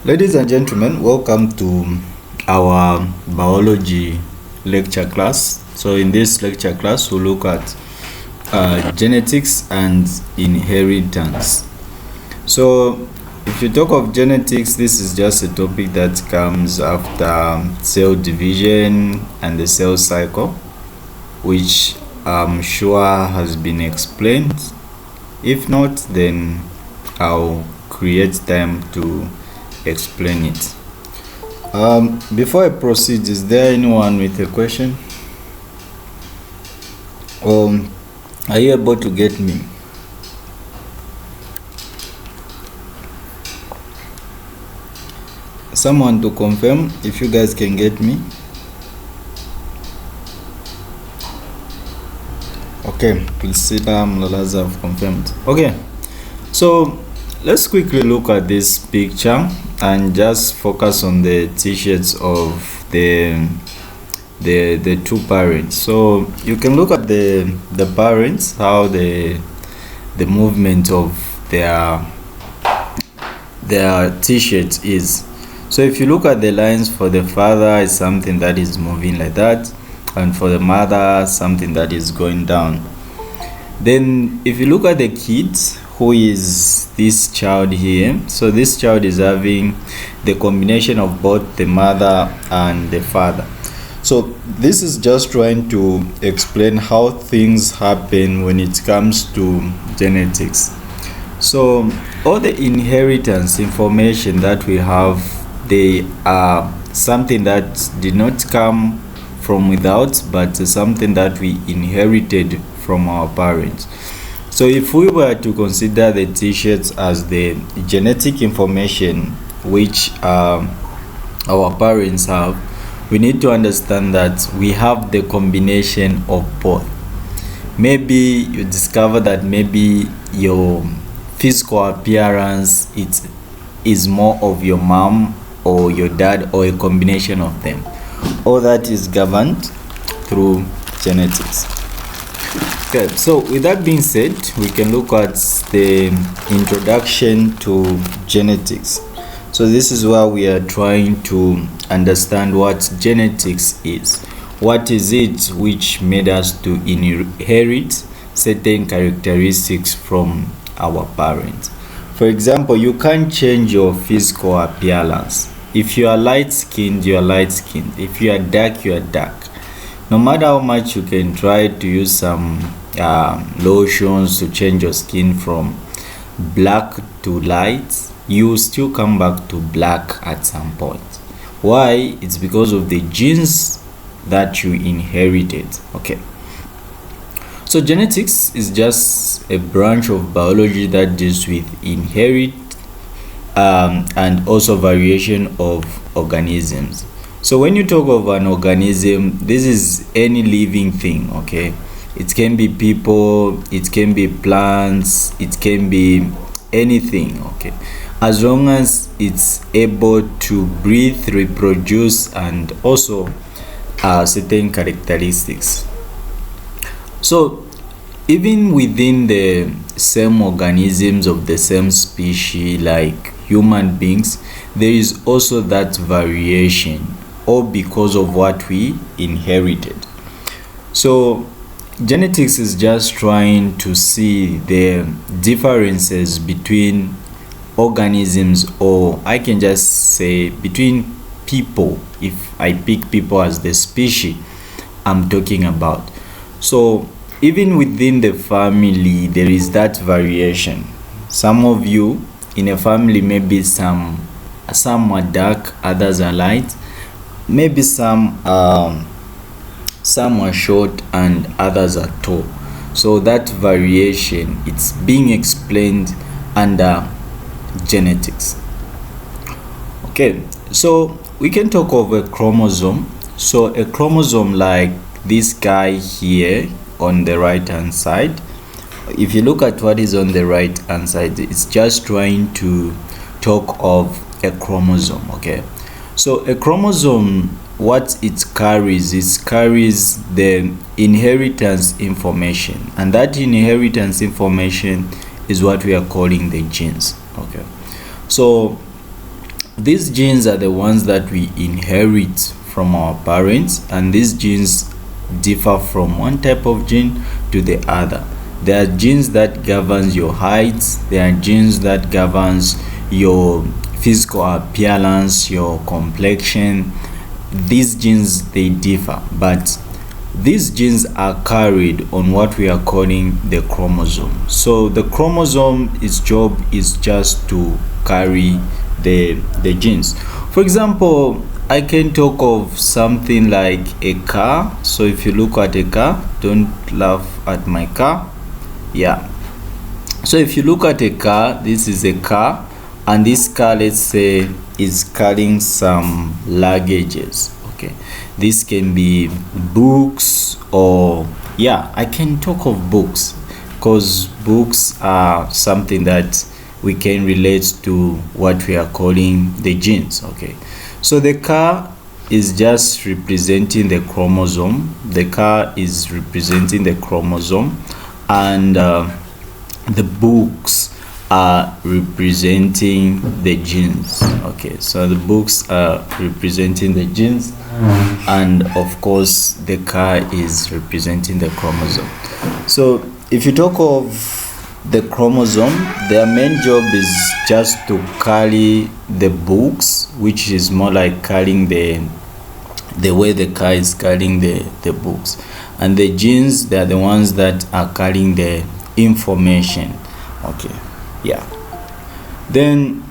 Ladies and gentlemen, welcome to our biology lecture class. So in this lecture class, we'll look at genetics and inheritance. So if you talk of genetics, this is just a topic that comes after cell division and the cell cycle, which I'm sure has been explained. If not, then I'll create time to explain it. Before I proceed, is there anyone with a question? Are you able to get me? Someone to confirm if you guys can get me. Okay, Priscilla Mlalaza have confirmed. Okay, so let's quickly look at this picture and just focus on the t-shirts of the two parents. So you can look at the parents, how the movement of their t-shirt is. So if you look at the lines, for the father is something that is moving like that, and for the mother something that is going down. Then if you look at the kids, who is this child here? So this child is having the combination of both the mother and the father. So this is just trying to explain how things happen when it comes to genetics. So all the inheritance information that we have, they are something that did not come from without, but something that we inherited from our parents. So if we were to consider the t-shirts as the genetic information which our parents have, we need to understand that we have the combination of both. Maybe you discover that maybe your physical appearance is more of your mom or your dad, or a combination of them. All that is governed through genetics. Okay, so with that being said, we can look at the introduction to genetics. So this is where we are trying to understand what genetics is. What is it which made us to inherit certain characteristics from our parents? For example, you can't change your physical appearance. If you are light-skinned, you are light-skinned. If you are dark, you are dark. No matter how much you can try to use some lotions to change your skin from black to light, you still come back to black at some point. Why? It's because of the genes that you inherited. Okay, so genetics is just a branch of biology that deals with inherit and also variation of organisms. So when you talk of an organism, this is any living thing. Okay, it can be people, it can be plants, it can be anything. Okay, as long as it's able to breathe, reproduce, and also certain characteristics. So even within the same organisms of the same species, like human beings, there is also that variation, all because of what we inherited. So genetics is just trying to see the differences between organisms, or I can just say between people, if I pick people as the species I'm talking about. So even within the family, there is that variation. Some of you in a family, maybe some are dark, others are light. Maybe some are short and others are tall. So that variation, it's being explained under genetics. Okay, so we can talk of a chromosome. So a chromosome, like this guy here on the right hand side, if you look at what is on the right hand side, it's just trying to talk of a chromosome. Okay, so a chromosome, what it carries the inheritance information, and that inheritance information is what we are calling the genes. Okay, so these genes are the ones that we inherit from our parents, and these genes differ from one type of gene to the other. There are genes that governs your height, there are genes that governs your physical appearance, your complexion. These genes, they differ, but these genes are carried on what we are calling the chromosome. So the chromosome, its job is just to carry the genes. For example, I can talk of something like a car. So if you look at a car, don't laugh at my car. Yeah, so if you look at a car, this is a car, and this car, let's say, is carrying some luggages. Okay, this can be books, or yeah, I can talk of books because books are something that we can relate to what we are calling the genes. Okay, so the car is just representing the chromosome. The car is representing the chromosome, and the books are representing the genes. Okay, so the books are representing the genes, and of course the car is representing the chromosome. So if you talk of the chromosome, their main job is just to carry the books, which is more like carrying the way the car is carrying the books, and the genes, they are the ones that are carrying the information. Okay, yeah. Then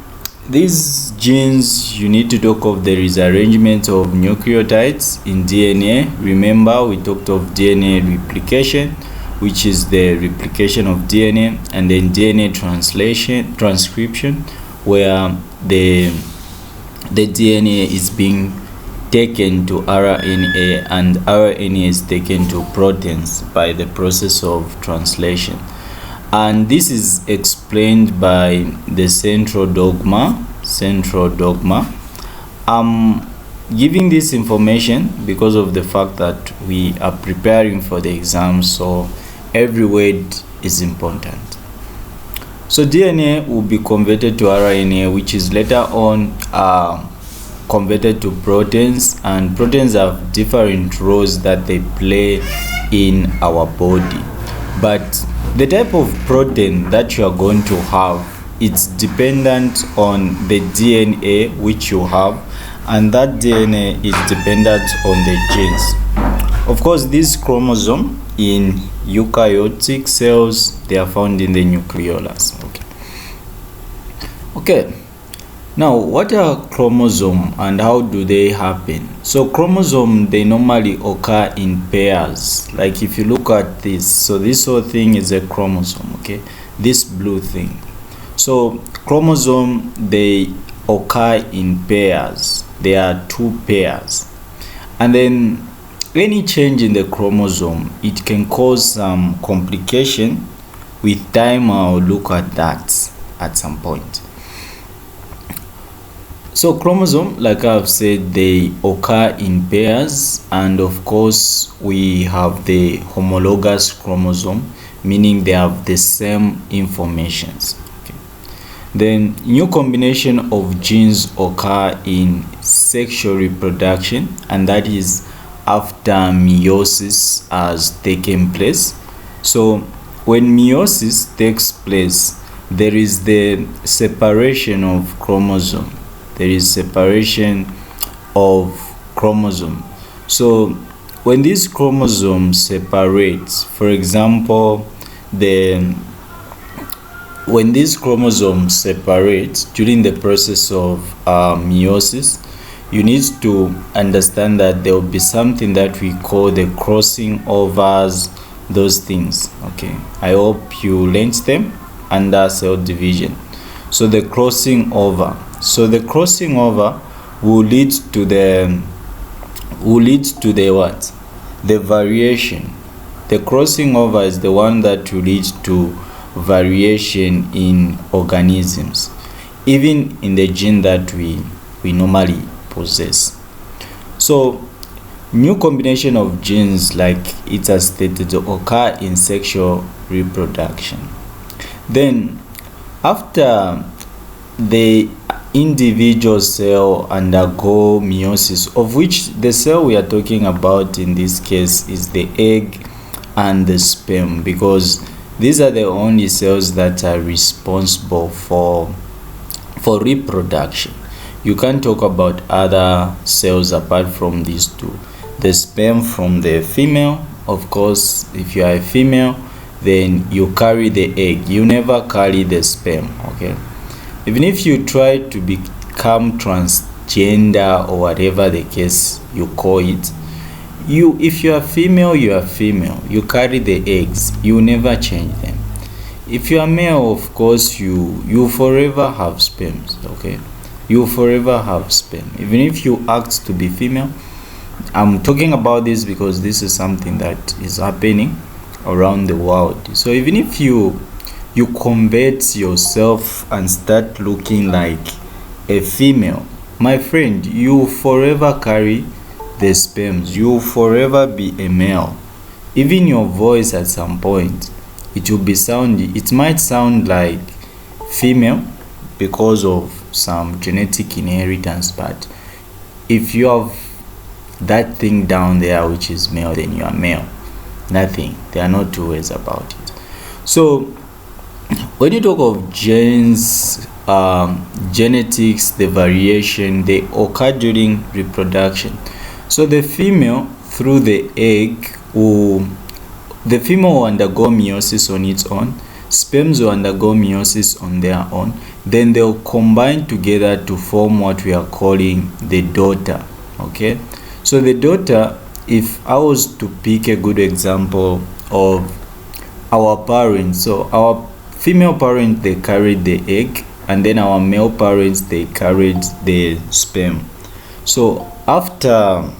these genes, you need to talk of the rearrangement of nucleotides in DNA. Remember, we talked of DNA replication, which is the replication of DNA, and then DNA transcription, where the DNA is being taken to RNA, and RNA is taken to proteins by the process of translation. And this is explained by the central dogma. I'm giving this information because of the fact that we are preparing for the exam, so every word is important. So DNA will be converted to RNA, which is later on converted to proteins, and proteins have different roles that they play in our body. But the type of protein that you are going to have, it's dependent on the DNA which you have, and that DNA is dependent on the genes. Of course, this chromosome in eukaryotic cells, they are found in the nucleolus. Okay. Now, what are chromosomes and how do they happen? So chromosomes, they normally occur in pairs. Like if you look at this, so this whole thing is a chromosome, okay? This blue thing. So chromosomes, they occur in pairs. There are two pairs. And then any change in the chromosome, it can cause some complication. With time, I'll look at that at some point. So chromosome, like I've said, they occur in pairs, and of course we have the homologous chromosome, meaning they have the same informations. Okay. Then new combination of genes occur in sexual reproduction, and that is after meiosis has taken place. So when meiosis takes place, there is the separation of chromosome. There is separation of chromosome. So when these chromosomes separate, for example, when these chromosomes separate during the process of meiosis, you need to understand that there will be something that we call the crossing overs, those things. Okay, I hope you learned them under cell division. So the crossing over. So the crossing over will lead to the what? The variation. The crossing over is the one that will lead to variation in organisms, even in the gene that we normally possess. So new combination of genes, like it has stated, occur in sexual reproduction. Then after individual cell undergo meiosis, of which the cell we are talking about in this case is the egg and the sperm, because these are the only cells that are responsible for reproduction. You can't talk about other cells apart from these two. The sperm from the female, of course, if you are a female, then you carry the egg, you never carry the sperm. Okay, even if you try to become transgender or whatever the case you call it, if you are female, you are female, you carry the eggs, you never change them. If you are male, of course, you forever have sperms. Okay, you forever have sperm, even if you act to be female. I'm talking about this because this is something that is happening around the world. So even if you convert yourself and start looking like a female, my friend, you forever carry the sperms, you forever be a male. Even your voice at some point, it might sound like female because of some genetic inheritance, but if you have that thing down there which is male, then you are male. Nothing, there are no two ways about it. So when you talk of genes, genetics, the variation, they occur during reproduction. So the female, through the egg, will undergo meiosis on its own. Sperms will undergo meiosis on their own. Then they'll combine together to form what we are calling the daughter. Okay, so the daughter, if I was to pick a good example of our parents, so our female parents, they carried the egg, and then our male parents, they carried the sperm. So after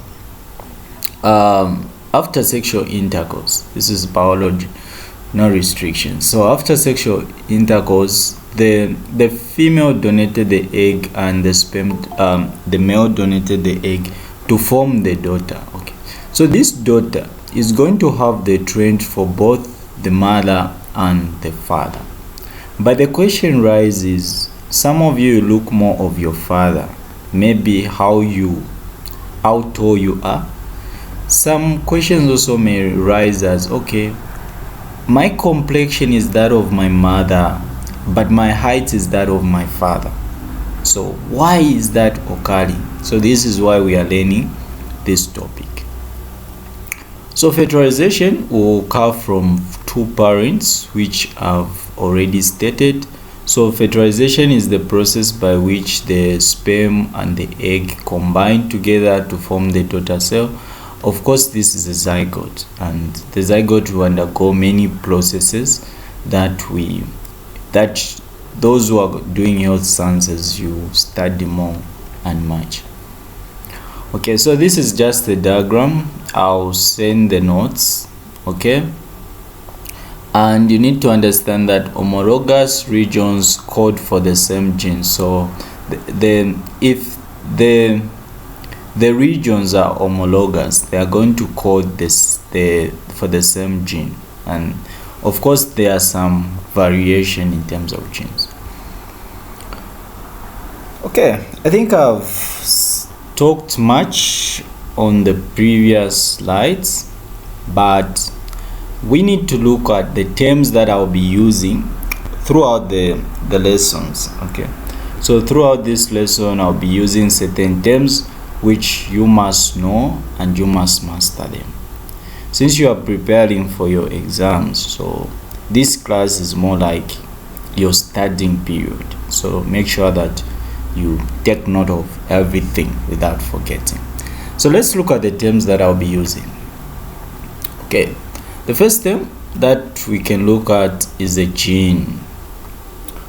sexual intercourse, this is biology, no restrictions. So after sexual intercourse, the female donated the egg and the sperm, the male donated the egg to form the daughter. Okay, so this daughter is going to have the traits for both the mother and the father. But the question rises, some of you look more of your father, maybe how tall you are. Some questions also may rise as, okay, my complexion is that of my mother, but my height is that of my father. So why is that occurring? So this is why we are learning this topic. So fertilization will occur from two parents, which I've already stated. So fertilization is the process by which the sperm and the egg combine together to form the daughter cell. Of course, this is a zygote, and the zygote will undergo many processes that those who are doing health sciences, you study more and much. Okay, so this is just the diagram. I'll send the notes. Okay, and you need to understand that homologous regions code for the same gene. So if the regions are homologous, they are going to code for the same gene, and of course there are some variation in terms of genes. Okay, I think I've talked much on the previous slides, but we need to look at the terms that I'll be using throughout the lessons. Okay, so throughout this lesson I'll be using certain terms which you must know and you must master them, since you are preparing for your exams. So this class is more like your studying period, so make sure that you take note of everything without forgetting. So let's look at the terms that I'll be using. Okay, the first term that we can look at is a gene.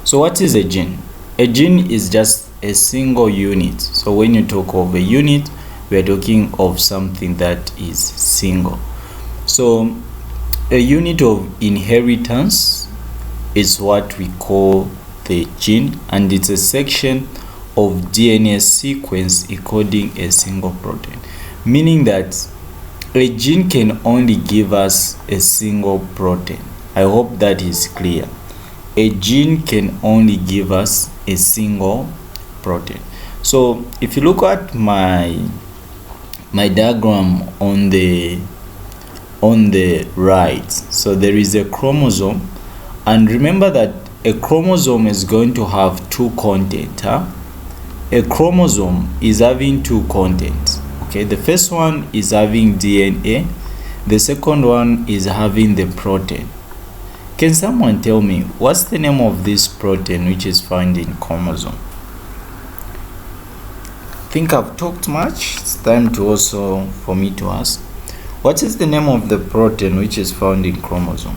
So what is a gene? A gene is just a single unit. So when you talk of a unit, we are talking of something that is single. So a unit of inheritance is what we call the gene, and it's a section of DNA sequence encoding a single protein, meaning that a gene can only give us a single protein. I hope that is clear. A gene can only give us a single protein. So if you look at my diagram on the right, so there is a chromosome, and remember that a chromosome is going to have two contents. A chromosome is having two contents. Okay, the first one is having DNA, the second one is having the protein. Can someone tell me what's the name of this protein which is found in chromosome? I think I've talked much. It's time to also for me to ask, what is the name of the protein which is found in chromosome?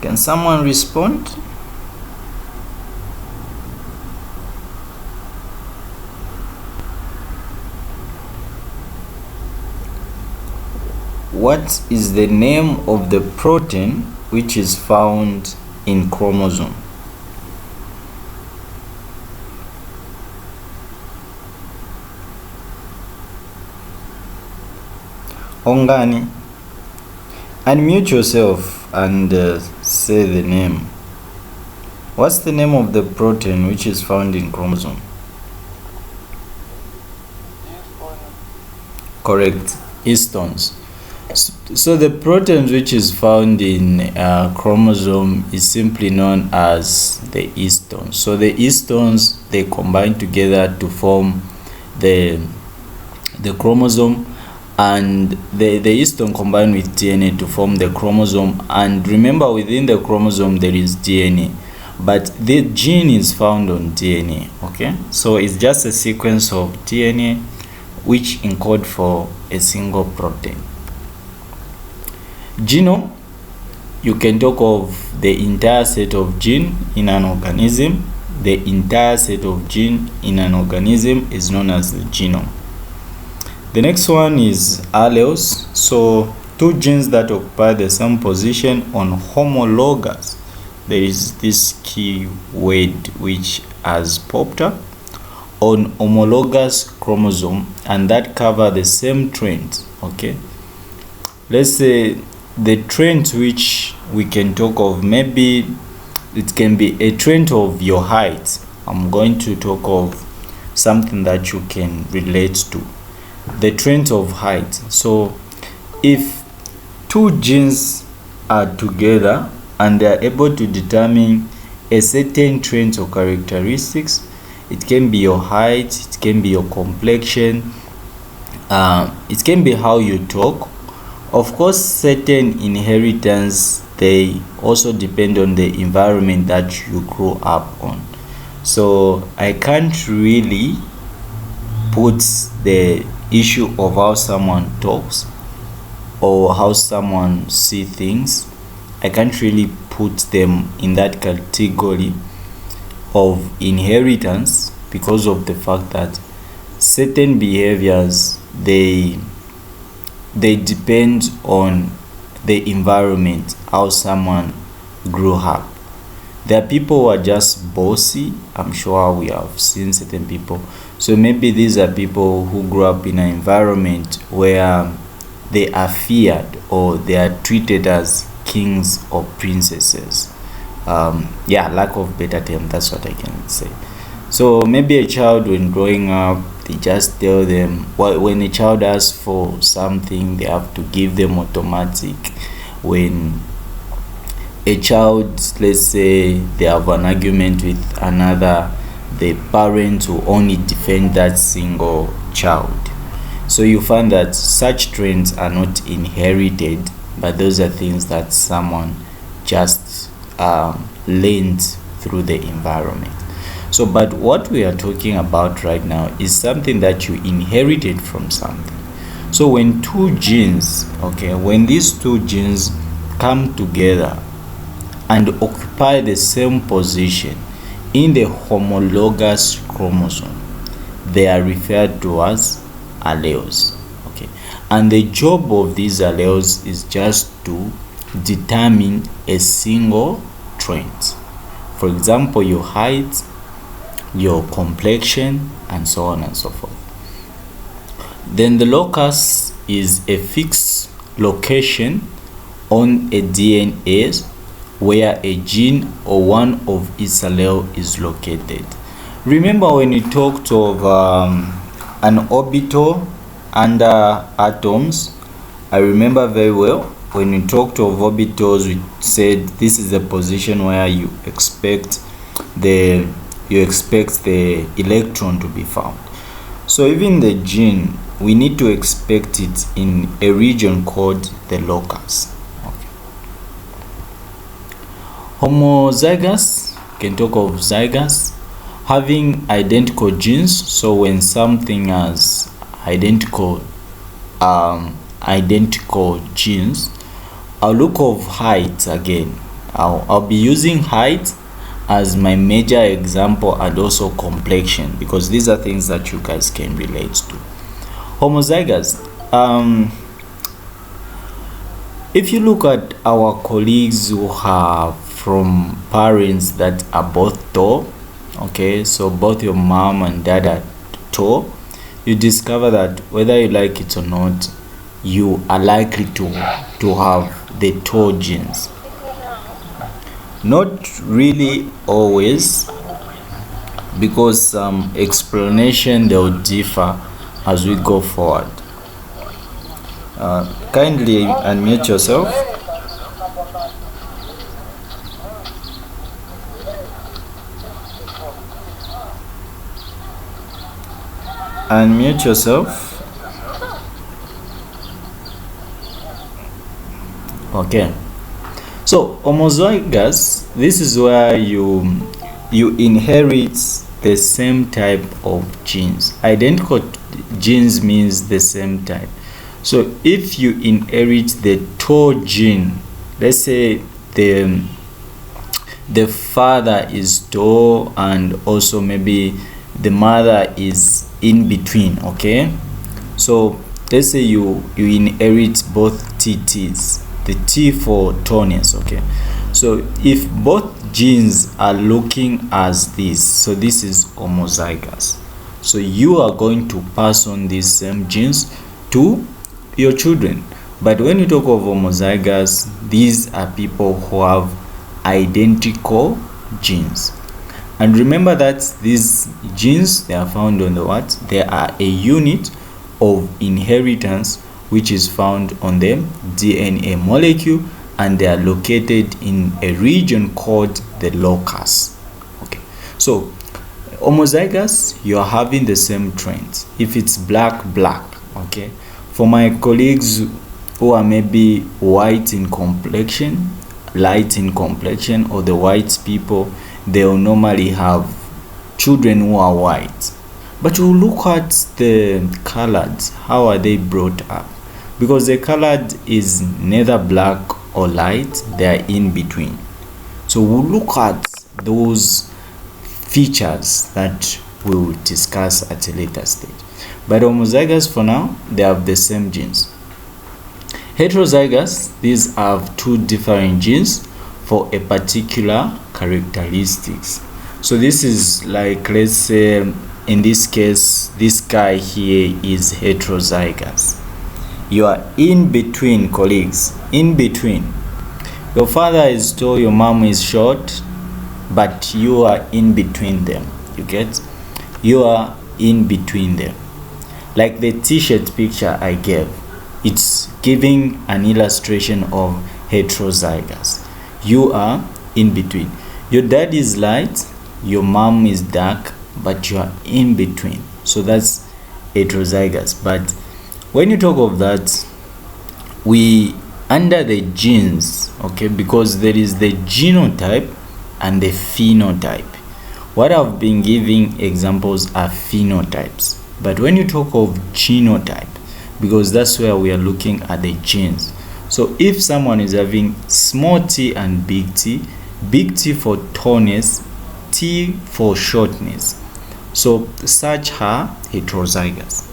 Can someone respond? What is the name of the protein which is found in chromosome? Ongani, unmute yourself and say the name. What's the name of the protein which is found in chromosome? Correct, histones. So the protein which is found in chromosome is simply known as the histones. So the histones, they combine together to form the chromosome, and the histone combine with DNA to form the chromosome. And remember, within the chromosome there is DNA, but the gene is found on DNA. Okay, so it's just a sequence of DNA which encode for a single protein. Genome, you can talk of the entire set of gene in an organism. The entire set of gene in an organism is known as the genome. The next one is alleles. So two genes that occupy the same position on homologous. There is this key word which has popped up, on homologous chromosome, and that cover the same traits. Okay, let's say the traits which we can talk of, maybe it can be a trait of your height. I'm going to talk of something that you can relate to, the trait of height. So if two genes are together and they are able to determine a certain trait or characteristics, it can be your height, it can be your complexion, it can be how you talk. Of course, certain inheritance, they also depend on the environment that you grow up on. So I can't really put the issue of how someone talks or how someone sees things, I can't really put them in that category of inheritance, because of the fact that certain behaviors, they depend on the environment, how someone grew up. There are people who are just bossy. I'm sure we have seen certain people. So maybe these are people who grew up in an environment where they are feared or they are treated as kings or princesses. Lack of better term, that's what I can say. So maybe a child, when growing up, they just tell them, when a child asks for something, they have to give them automatic. When a child, let's say they have an argument with another, the parent will only defend that single child. So you find that such trends are not inherited, but those are things that someone just learned through the environment. So, but what we are talking about right now is something that you inherited from something. So when two genes, when these two genes come together and occupy the same position in the homologous chromosome, they are referred to as alleles. And the job of these alleles is just to determine a single trait. For example, your height, your complexion, and so on and so forth. Then the locus is a fixed location on a DNA where a gene or one of its allele is located. Remember when we talked of an orbital under atoms? I remember very well when we talked of orbitals, we said this is the position where you expect the electron to be found. So even the gene, we need to expect it in a region called the locus. Okay. Homozygous, can talk of zygous, having identical genes. So when something has identical genes, I'll look of height again. I'll be using height as my major example, and also complexion, because these are things that you guys can relate to. Homozygous, if you look at our colleagues who have from parents that are both tall, okay, so both your mom and dad are tall, you discover that whether you like it or not, you are likely to have the tall genes. Not really always, because some explanation they will differ as we go forward. Kindly unmute yourself. Unmute yourself. Okay. So homozygous, this is where you inherit the same type of genes. Identical genes means the same type. So if you inherit the tall gene, let's say the father is tall and also maybe the mother is in between, okay? So let's say you inherit both TTs, the T for tallness, okay? So if both genes are looking as this, so this is homozygous. So you are going to pass on these same genes to your children. But when you talk of homozygous, these are people who have identical genes. And remember that these genes, they are found on the what? They are a unit of inheritance which is found on the DNA molecule, and they are located in a region called the locus. Okay, so homozygous, you are having the same trends. If it's black, okay. For my colleagues who are maybe white in complexion, light in complexion, or the white people, they will normally have children who are white. But you look at the colored, how are they brought up? Because the colored is neither black or light, they are in between. So we'll look at those features that we will discuss at a later stage. But homozygous, for now, they have the same genes. Heterozygous, these have two different genes for a particular characteristics. So this is like, let's say in this case, this guy here is heterozygous. You are in between, colleagues, in between. Your father is tall, your mom is short, but you are in between them. You get? You are in between them. Like the t-shirt picture I gave, it's giving an illustration of heterozygous. You are in between. Your dad is light, your mom is dark, but you are in between. So that's heterozygous. But when you talk of that, we under the genes, okay, because there is the genotype and the phenotype. What I've been giving examples are phenotypes. But when you talk of genotype, because that's where we are looking at the genes. So if someone is having small t and big T for tallness, T for shortness, so such are heterozygous.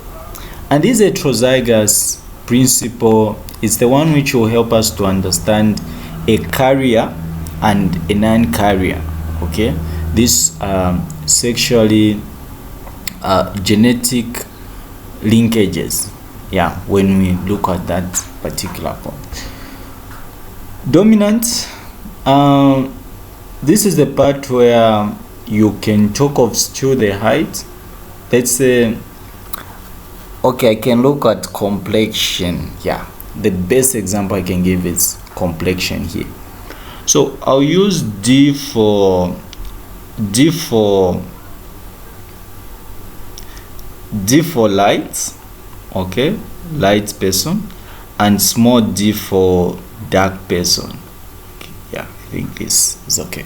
And this heterozygous principle is the one which will help us to understand a carrier and a non-carrier, okay? This sexually genetic linkages, yeah, when we look at that particular point. Dominant, this is the part where you can talk of still the height. Let's say, okay, I can look at complexion. Yeah, the best example I can give is complexion here. So I'll use D for light, okay, light person, and small d for dark person. Okay, yeah, I think this is okay.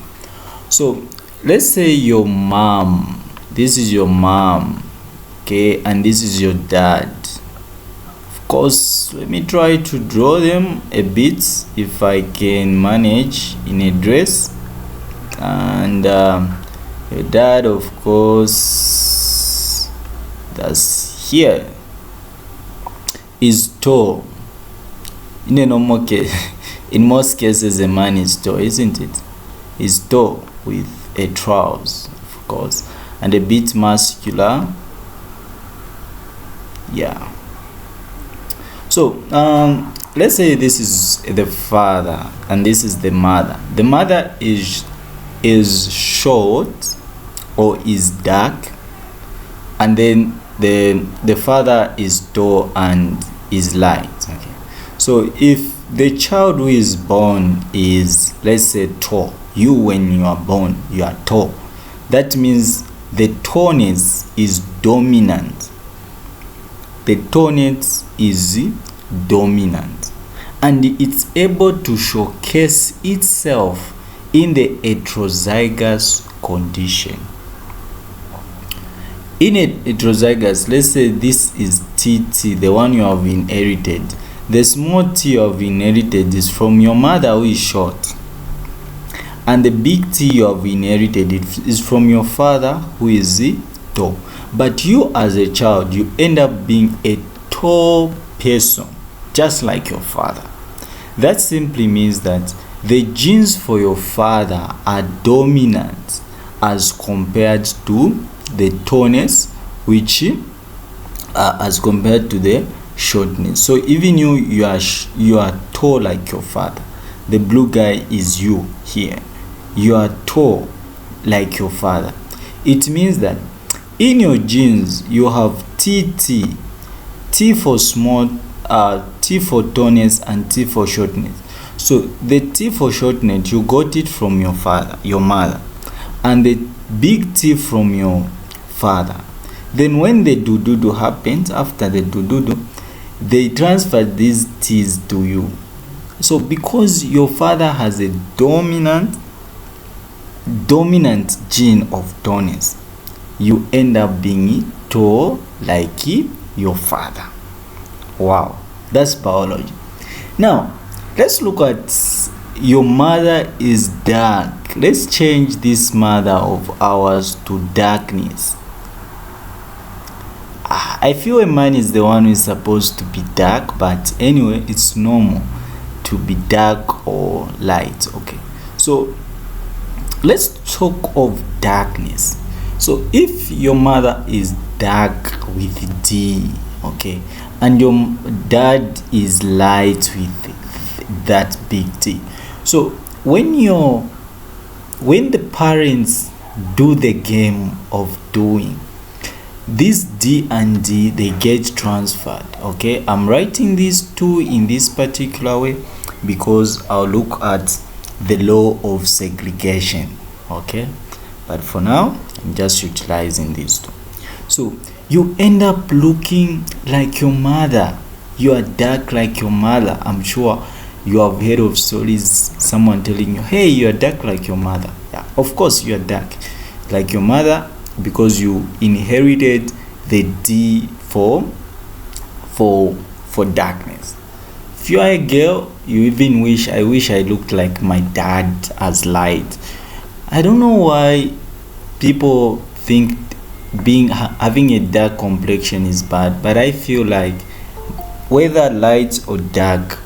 So let's say your mom, this is your mom, okay, and this is your dad. Of course, let me try to draw them a bit if I can manage in a dress. And your dad, of course, that's here, is tall. In a normal case, in most cases, a man is tall, isn't it? Is tall with a trousers, of course, and a bit muscular. Yeah. So let's say this is the father and this is the mother. The mother is short or is dark, and then the father is tall and is light. Okay. So if the child who is born is, let's say, tall, you, when you are born, you are tall, that means the tallness is dominant. The tallness is dominant, and it's able to showcase itself in the heterozygous condition. In a heterozygous, let's say this is TT, the one you have inherited. The small t you have inherited is from your mother who is short, and the big T you have inherited is from your father who is tall. But you, as a child, you end up being a tall person, just like your father. That simply means that the genes for your father are dominant as compared to the tallness, which as compared to the shortness. So even you are tall like your father. The blue guy is you here. You are tall like your father. It means that in your genes you have TT, T for small, T for tallness, and T for shortness. So the T for shortness, you got it from your father, your mother, and the big T from your father. Then when the do happens, after the do, they transfer these T's to you. So because your father has a dominant gene of tallness, you end up being tall like your father. Wow, that's biology. Now let's look at your mother is dark. Let's change this mother of ours to darkness. I feel a man is the one who is supposed to be dark, but anyway, it's normal to be dark or light. Okay, so let's talk of darkness. So if your mother is dark with D, okay, and your dad is light with that big T, so when the parents do the game of doing this, D and D, they get transferred. Okay, I'm writing these two in this particular way because I'll look at the law of segregation. Okay, but for now I'm just utilizing these two. So you end up looking like your mother. You are dark like your mother. I'm sure you have heard of stories, someone telling you, hey, you are dark like your mother. Yeah, of course you are dark like your mother because you inherited the D for darkness. If you are a girl, you even wish I looked like my dad as light. I don't know why people think having a dark complexion is bad, but I feel like whether light or dark,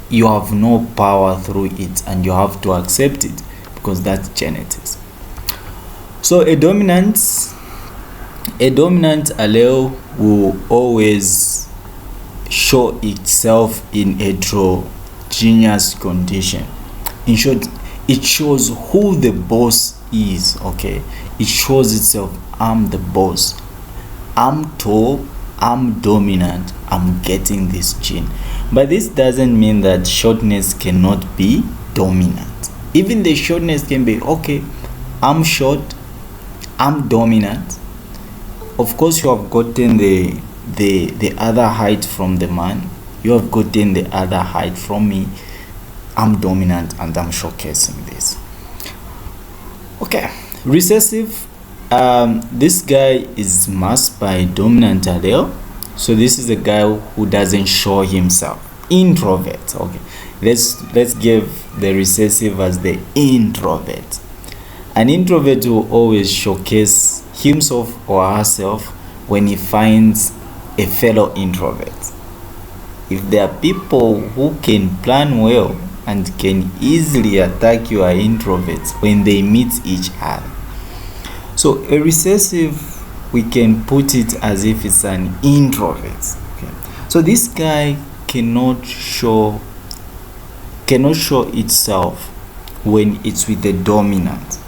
you have no power through it and you have to accept it because that's genetics. So a dominant allele will always show itself in heterozygous genius condition. In short, it shows who the boss is. Okay, it shows itself. I'm the boss, I'm tall, I'm dominant, I'm getting this gene. But this doesn't mean that shortness cannot be dominant. Even the shortness can be, okay, I'm short, I'm dominant. Of course, you have gotten the other height from the man. You have gotten the other height from me. I'm dominant and I'm showcasing this. Okay, recessive. This guy is masked by dominant allele. So this is a guy who doesn't show himself. Introvert. Okay, let's give the recessive as the introvert. An introvert will always showcase himself or herself when he finds a fellow introvert. If there are people who can plan well and can easily attack your introverts when they meet each other. So a recessive, we can put it as if it's an introvert. Okay. So this guy cannot show itself when it's with the dominant.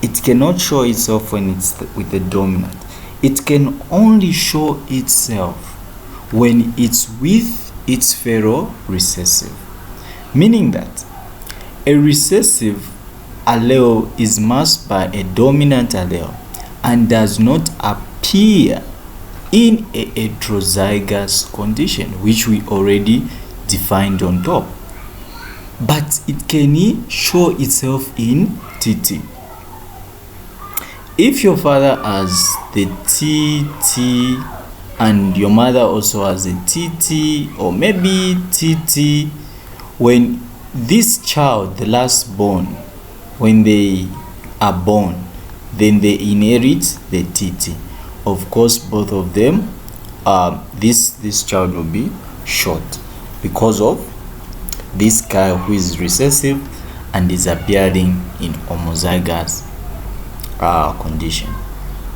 It cannot show itself when it's with the dominant. It can only show itself when it's with its fellow recessive. Meaning that a recessive allele is masked by a dominant allele and does not appear in a heterozygous condition, which we already defined on top. But it can show itself in TT. If your father has the TT and your mother also has a TT or maybe TT, when this child, the last born, when they are born, then they inherit the TT. Of course, both of them, this child will be short because of this guy who is recessive and is appearing in homozygous condition.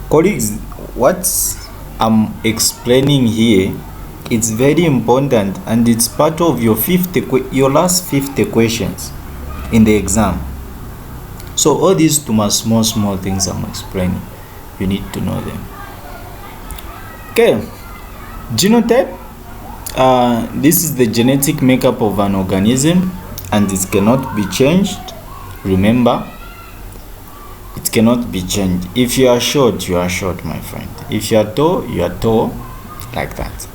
Colleagues, what I'm explaining here, it's very important and it's part of your last 50 questions in the exam. So all these two small things I'm explaining, you need to know them. Okay, genotype. This is the genetic makeup of an organism and it cannot be changed. Remember, it cannot be changed. If you are short, you are short, my friend. If you are tall, like that.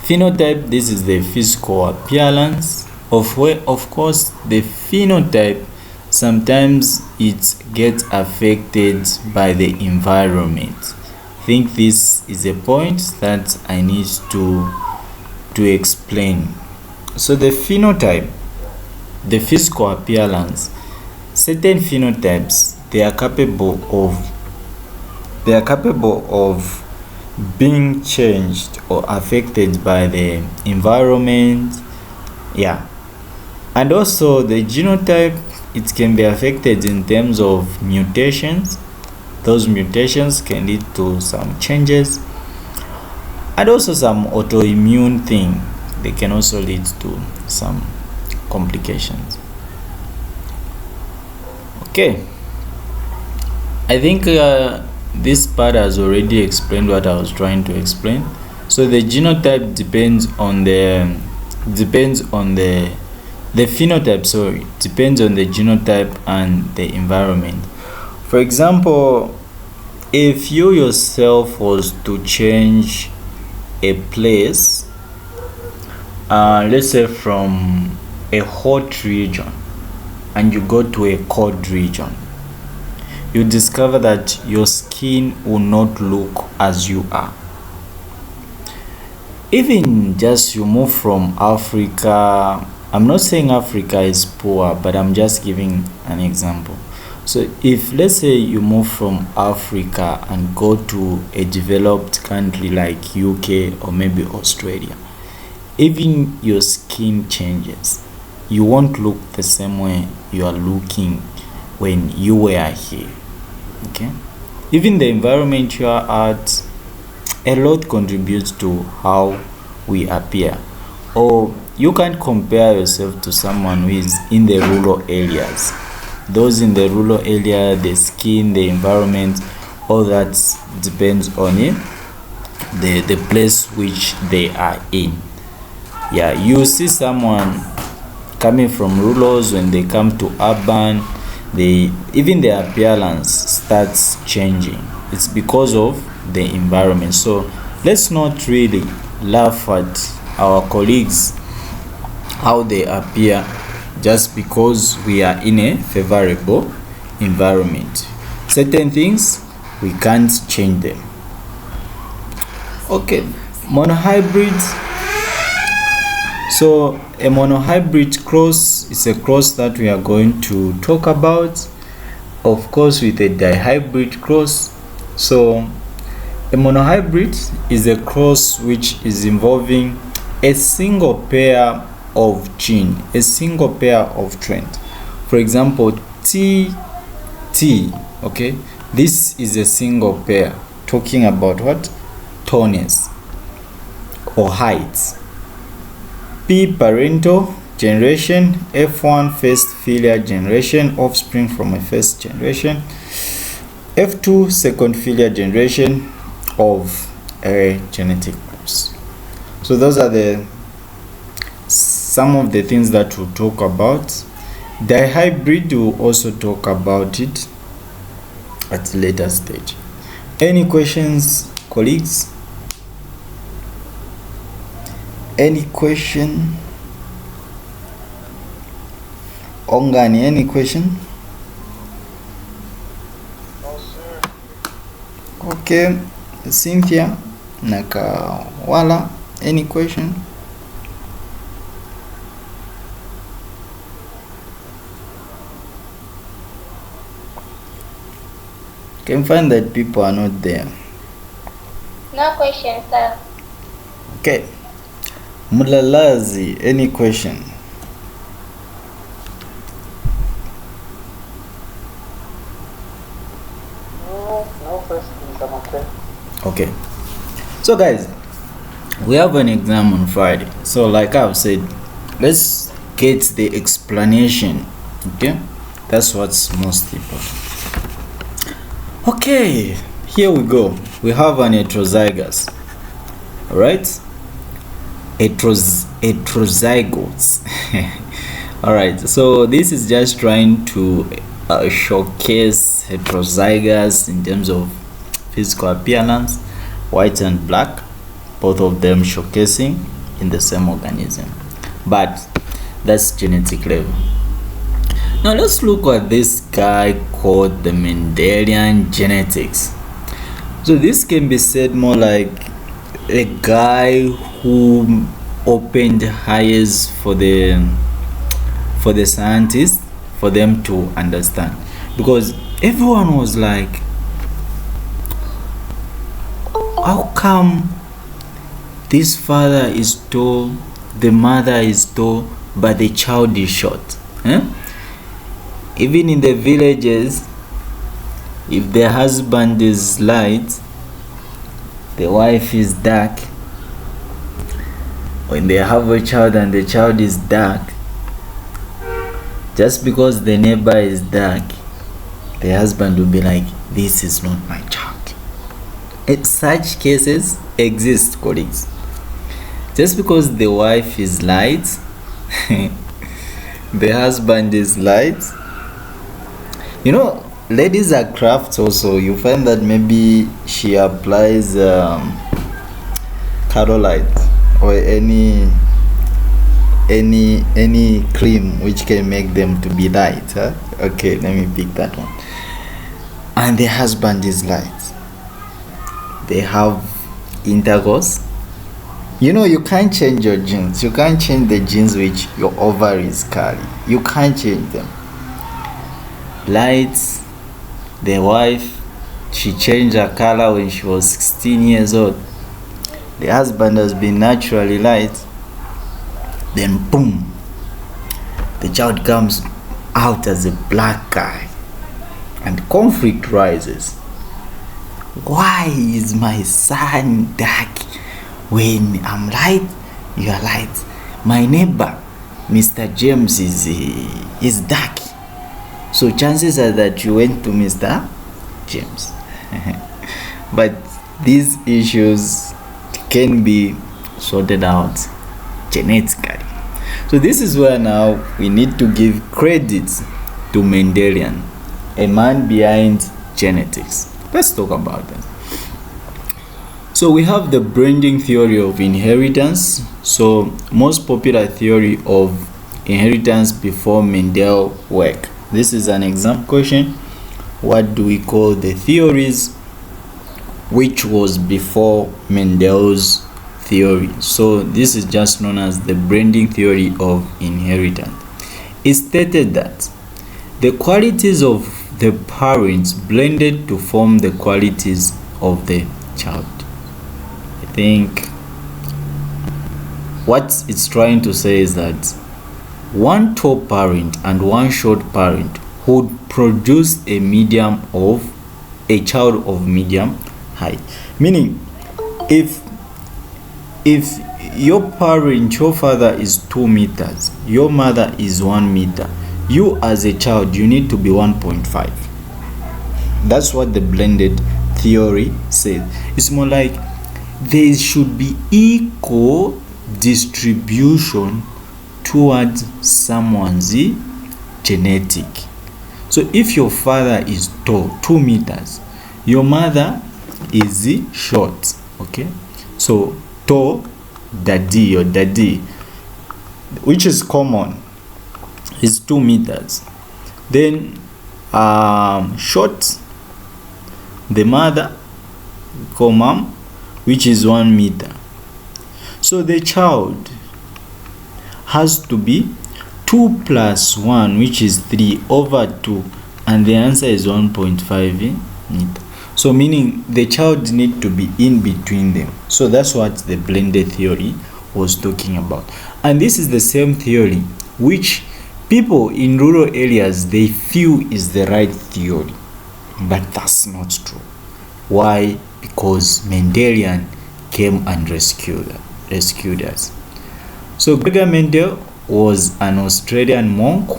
Phenotype, this is the physical appearance of course the phenotype sometimes it gets affected by the environment. I think this is a point that I need to explain. So the phenotype, the physical appearance, certain phenotypes, they are capable of being changed or affected by the environment. Yeah, and also the genotype, it can be affected in terms of mutations. Those mutations can lead to some changes, and also some autoimmune thing. They can also lead to some complications. Okay, I think this part has already explained what I was trying to explain. So the genotype depends on the phenotype, depends on the genotype and the environment. For example, if you yourself was to change a place, let's say from a hot region and you go to a cold region, you discover that your skin will not look as you are. Even just you move from Africa, I'm not saying Africa is poor, but I'm just giving an example. So if let's say you move from Africa and go to a developed country like UK or maybe Australia, even your skin changes. You won't look the same way you are looking when you were here. Okay, even the environment you are at, a lot contributes to how we appear. Or you can't compare yourself to someone who is in the rural areas. Those in the rural area, the skin, the environment, all that depends on it, the place which they are in. Yeah, you see someone coming from rurals, when they come to urban, even their appearance starts changing. It's because of the environment. So let's not really laugh at our colleagues how they appear just because we are in a favorable environment. Certain things we can't change them. Okay, monohybrids. So a monohybrid cross is a cross that we are going to talk about, of course, with a dihybrid cross. So a monohybrid is a cross which is involving a single pair of gene, a single pair of trend. For example, T, okay, this is a single pair, talking about what? Tallness or height. P, parental generation. F1, first filial generation, offspring from a first generation. F2, second filial generation of a genetic cross. So those are some of the things that we'll talk about. Dihybrid will also talk about it at a later stage. Any questions, colleagues? Any question? Ongani, any question? No, sir. Okay. Cynthia, Nakawala, any question? Can find that people are not there. No question, sir. Okay. Mulalazi, any question? No questions, I'm okay. Okay. So guys, we have an exam on Friday. So like I've said, let's get the explanation. Okay? That's what's most important. Okay, here we go. We have an heterozygous. Alright? Heterozygotes. Alright, so this is just trying to showcase heterozygous in terms of physical appearance, white and black, both of them showcasing in the same organism, but that's genetic level. Now let's look at this guy called the Mendelian genetics. So this can be said more like a guy who opened eyes for the scientists, for them to understand, because everyone was like, how come this father is tall, the mother is tall, but the child is short? Even in the villages, if the husband is light, the wife is dark. When they have a child and the child is dark, just because the neighbor is dark, the husband will be like, this is not my child. Such cases exist, colleagues. Just because the wife is light, the husband is light. You know, ladies are crafts also. You find that maybe she applies Carolite or any cream which can make them to be light. Okay, let me pick that one. And the husband is light. They have intercourse. You know, you can't change your genes. You can't change the genes which your ovaries carry. You can't change them. Lights, the wife, she changed her color when she was 16 years old. The husband has been naturally light. Then boom, the child comes out as a black guy, and conflict rises. Why is my son dark when I'm light? You are light. my neighbor Mr. James is dark, so chances are that you went to Mr. James. But these issues can be sorted out genetically. So this is where now we need to give credit to Mendelian, a man behind genetics. Let's talk about that. So we have the branding theory of inheritance. So most popular theory of inheritance before Mendel work. This is an exam question. What do we call the theories which was before Mendel's theory? So this is just known as the branding theory of inheritance. It stated that the qualities of the parents blended to form the qualities of the child. I think what it's trying to say is that one tall parent and one short parent would produce a child of medium height. Meaning, if your father is 2 meters, your mother is 1 meter, you as a child, you need to be 1.5. That's what the blended theory says. It's more like there should be equal distribution towards someone's genetic. So if your father is tall, 2 meters, your mother is short, okay? So tall daddy, which is common, is 2 meters. Then short, the mother, call mom, which is 1 meter. So the child has to be 2 plus 1, which is 3 over 2, and the answer is 1.5 meter. So meaning the child need to be in between them. So that's what the blended theory was talking about. And this is the same theory which people in rural areas, they feel is the right theory, but that's not true. Why? Because Mendelian came and rescued us. So Gregor Mendel was an Australian monk,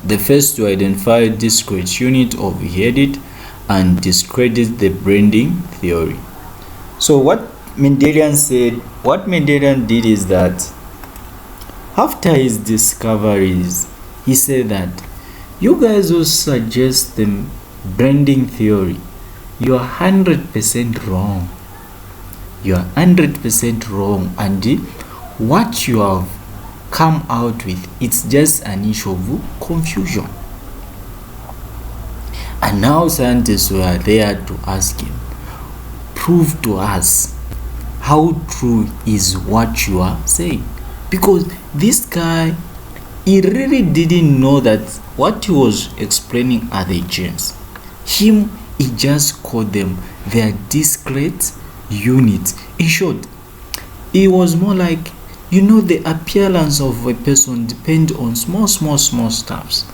the first to identify discrete unit of head and discredit the branding theory. So what Mendelian did is that after his discoveries, he said that you guys who suggest the branding theory, you are 100% wrong. You are 100% wrong, and what you have come out with, it's just an issue of confusion. And now scientists were there to ask him, prove to us how true is what you are saying. Because this guy, he really didn't know that what he was explaining are the genes. He just called them their discrete units. In short, it was more like, the appearance of a person depends on small stuffs,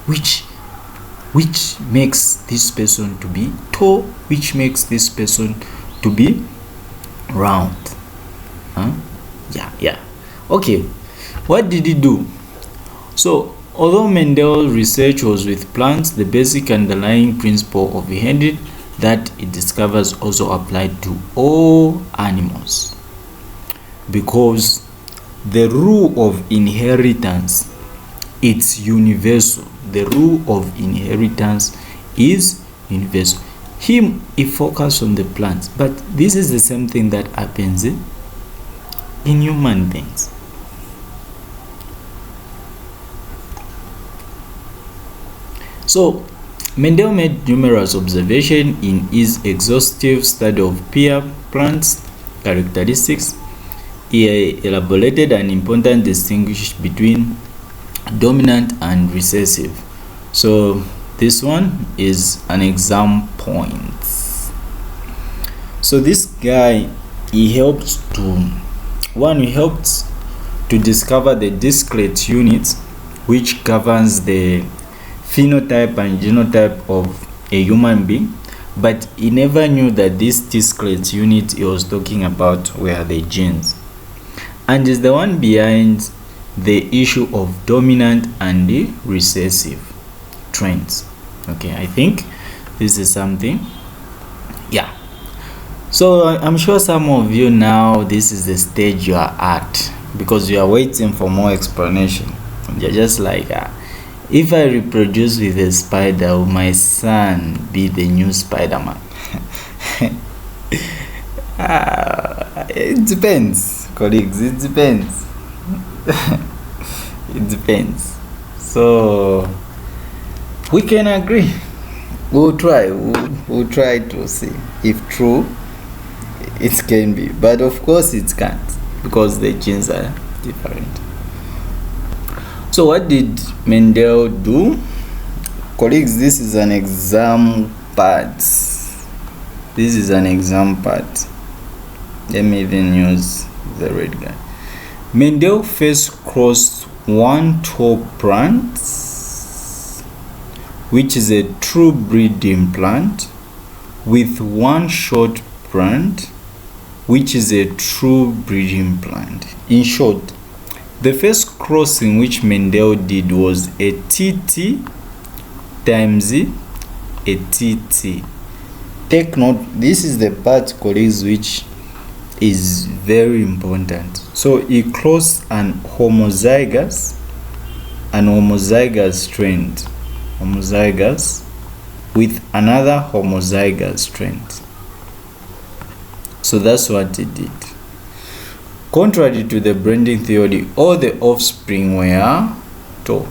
which makes this person to be tall, which makes this person to be round. Yeah. Okay, what did he do? So although Mendel's research was with plants, the basic underlying principle of heredity that it discovers also applied to all animals, because the rule of inheritance, it's universal. The rule of inheritance is universal. He focused on the plants, but this is the same thing that happens in human beings. So Mendel made numerous observations in his exhaustive study of pear plants characteristics. He elaborated an important distinction between dominant and recessive. So this one is an exam point. So this guy, he helped to discover the discrete unit which governs the phenotype and genotype of a human being, but he never knew that this discrete unit he was talking about were the genes. and is the one behind the issue of dominant and the recessive trends. Okay, I think this is something. Yeah. So I'm sure some of you now, this is the stage you are at, because you are waiting for more explanation. You're just like, if I reproduce with a spider, will my son be the new Spider-Man? It depends, colleagues. It depends. It depends. So we can agree. We'll try. We'll try to see if true it can be, but of course it can't, because the genes are different. So what did Mendel do? Colleagues, this is an exam part. This is an exam part. Let me even use the red guy. Mendel first crossed one tall plant, which is a true breeding plant, with one short plant, which is a true breeding plant. In short, the first crossing which Mendel did was a TT times a TT. Take note, this is the part, colleagues, which is very important. So he crossed an homozygous strand, homozygous with another homozygous strand. So that's what he did. Contrary to the breeding theory, all the offspring were tall.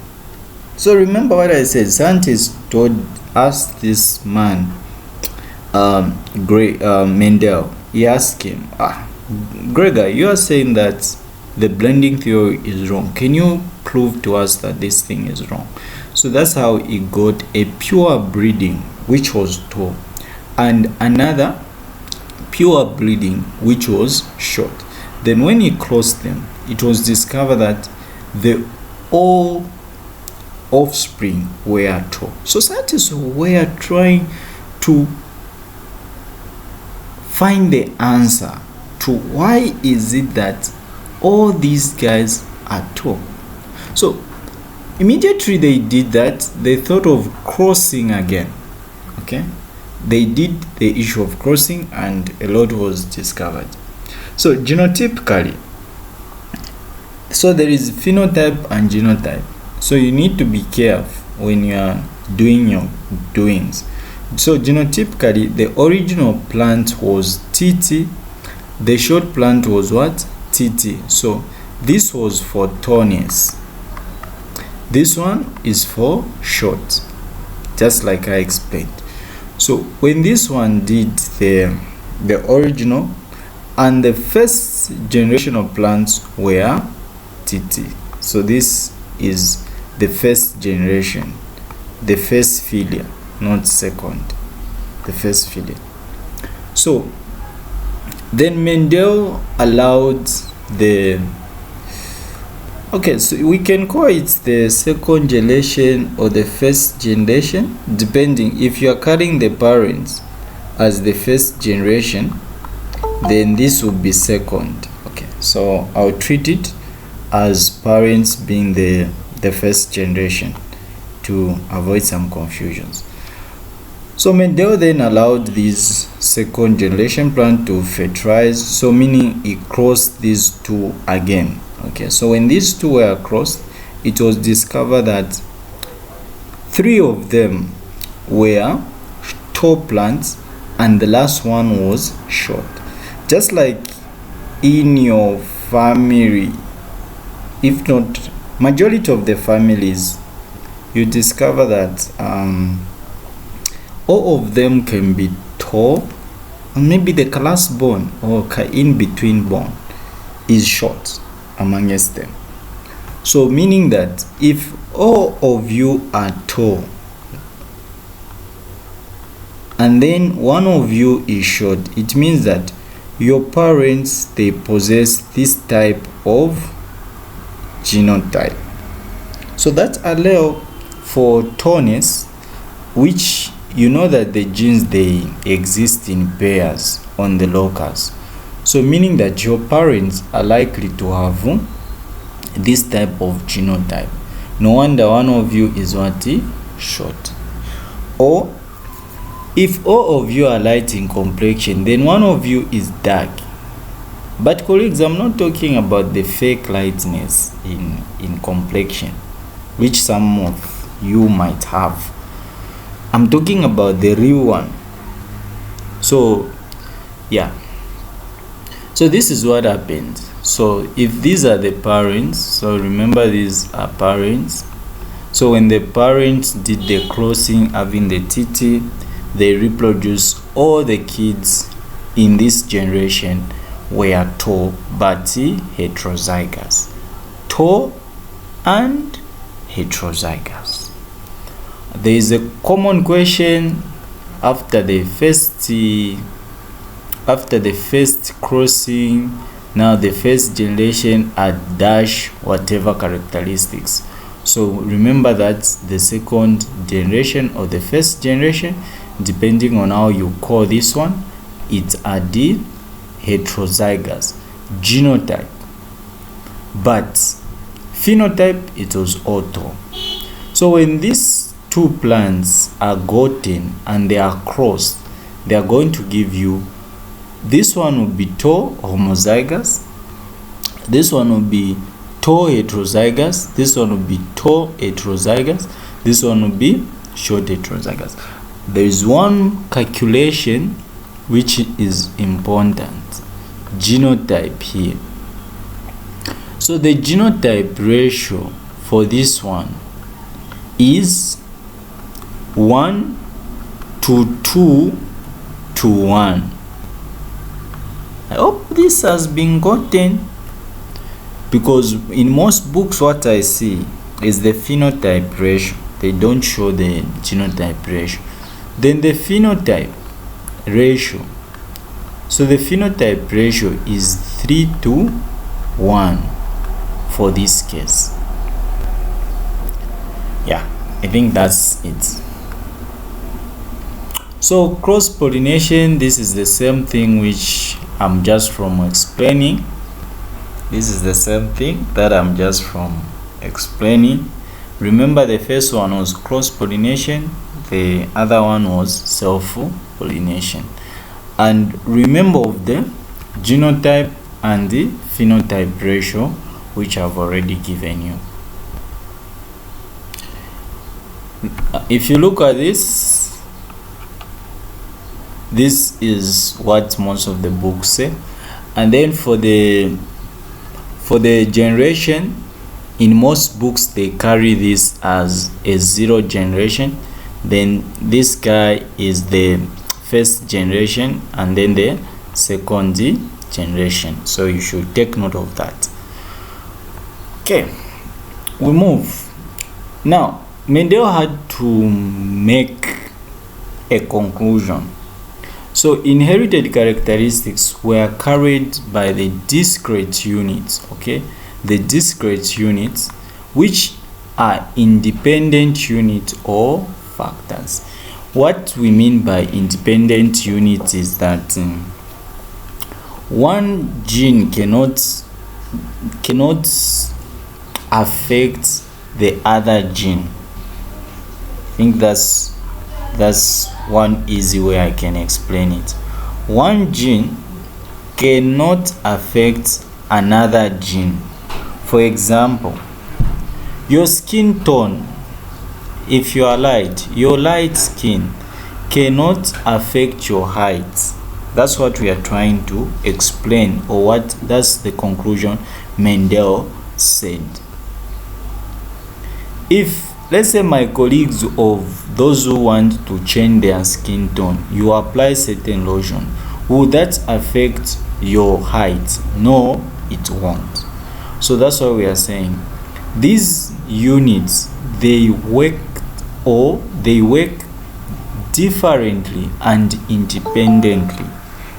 So remember what I said, scientists asked this man, Mendel. He asked him, Gregor, you are saying that the blending theory is wrong. Can you prove to us that this thing is wrong? So that's how he got a pure breeding, which was tall, and another pure breeding, which was short. Then when he crossed them, it was discovered that the all offspring were tall. So scientists were trying to find the answer to why is it that all these guys are tall. So immediately they did that, they thought of crossing again. Okay, they did the issue of crossing and a lot was discovered. So genotypically, so there is phenotype and genotype. So you need to be careful when you are doing your doings. So genotypically, the original plant was TT, the short plant was what? TT. So this was for tallness, this one is for short, just like I explained. So when this one did the original, and the first generation of plants were TT. So this is the first generation, the first filial, not second, the first filial. So then Mendel allowed the, okay, so we can call it the second generation or the first generation, depending. If you are carrying the parents as the first generation, then this will be second. Okay, so I'll treat it as parents being the first generation to avoid some confusions. So Mendel then allowed this second generation plant to fertilize, so meaning he crossed these two again. Okay, so when these two were crossed, it was discovered that 3 of them were tall plants and the last one was short. Just like in your family, if not majority of the families, you discover that all of them can be tall, and maybe the class bone or in between bone is short amongst them. So meaning that if all of you are tall and then one of you is short, it means that your parents, they possess this type of genotype. So that allow for tallness, which you know that the genes, they exist in pairs on the locus. So meaning that your parents are likely to have this type of genotype. No wonder one of you is what? Short. Or if all of you are light in complexion, then one of you is dark. But colleagues, I'm not talking about the fake lightness in complexion, which some of you might have. I'm talking about the real one. So yeah, so this is what happened. So if these are the parents, so remember these are parents. So when the parents did the crossing, having the TT, they reproduce all the kids in this generation were tall but heterozygous. Tall and heterozygous. There is a common question after the first crossing. Now the first generation are dash whatever characteristics. So remember that the second generation or the first generation, depending on how you call this one, it's a the heterozygous genotype, but phenotype it was auto. So when these two plants are gotten and they are crossed, they are going to give you, this one will be tall homozygous, this one will be tall heterozygous, this one will be tall heterozygous, this one will be short heterozygous. There is one calculation which is important, genotype here. So the genotype ratio for this one is 1 to 2 to 1. I hope this has been gotten, because in most books what I see is the phenotype ratio. They don't show the genotype ratio. Then the phenotype ratio. So the phenotype ratio is 3 to 1 for this case. Yeah, I think that's it. So cross-pollination, this is the same thing which I'm just from explaining. This is the same thing that I'm just from explaining. Remember, the first one was cross-pollination, the other one was self-pollination. And remember of the genotype and the phenotype ratio, which I've already given you. If you look at this, this is what most of the books say. And then for the generation, in most books they carry this as a 0 generation. Then this guy is the first generation and then the second generation. So you should take note of that. Okay, we move. Now, Mendel had to make a conclusion. So inherited characteristics were carried by the discrete units, okay? The discrete units, which are independent units or factors. What we mean by independent units is that one gene cannot affect the other gene. I think that's one easy way I can explain it. One gene cannot affect another gene. For example, your skin tone, if you are light, your light skin cannot affect your height. That's what we are trying to explain, or that's the conclusion Mendel said. If, let's say, my colleagues of those who want to change their skin tone, you apply certain lotion, will that affect your height? No, it won't. So that's what we are saying. These units, they work differently and independently.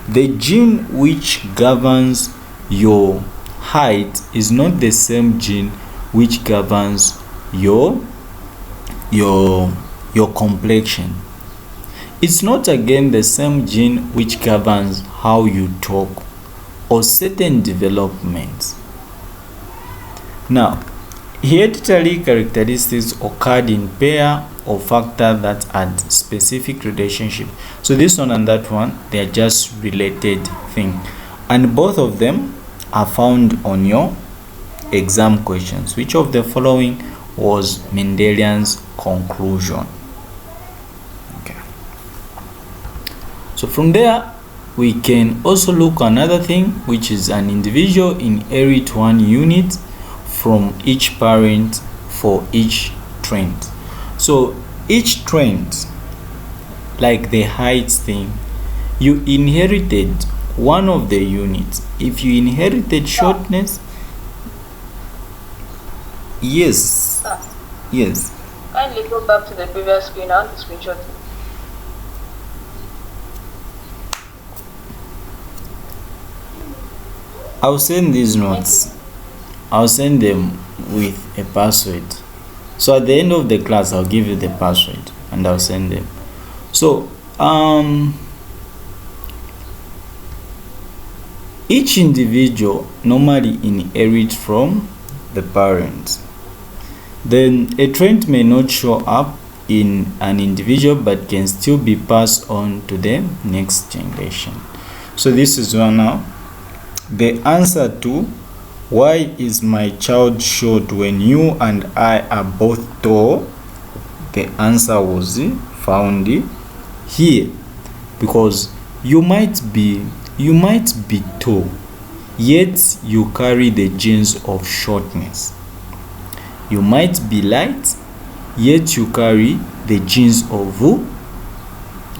The gene which governs your height is not the same gene which governs your complexion. It's not again the same gene which governs how you talk or certain developments. Now, hereditary characteristics occurred in pair or factor that had specific relationship. So this one and that one, they are just related thing, and both of them are found on your exam questions. Which of the following was Mendelian's conclusion? Okay. So from there we can also look another thing, which is an individual inherit one unit from each parent for each trait. So each trait, like the height thing, you inherited one of the units. If you inherited shortness, yes, yes. Kindly go back to the previous screen and screenshot it. I'll send these notes. I'll send them with a password. So at the end of the class, I'll give you the password and I'll send them. So each individual normally inherits from the parents. Then a trait may not show up in an individual but can still be passed on to the next generation. So this is one now. The answer to why is my child short when you and I are both tall, the answer was found here, because you might be tall, yet you carry the genes of shortness. You might be light, yet you carry the genes of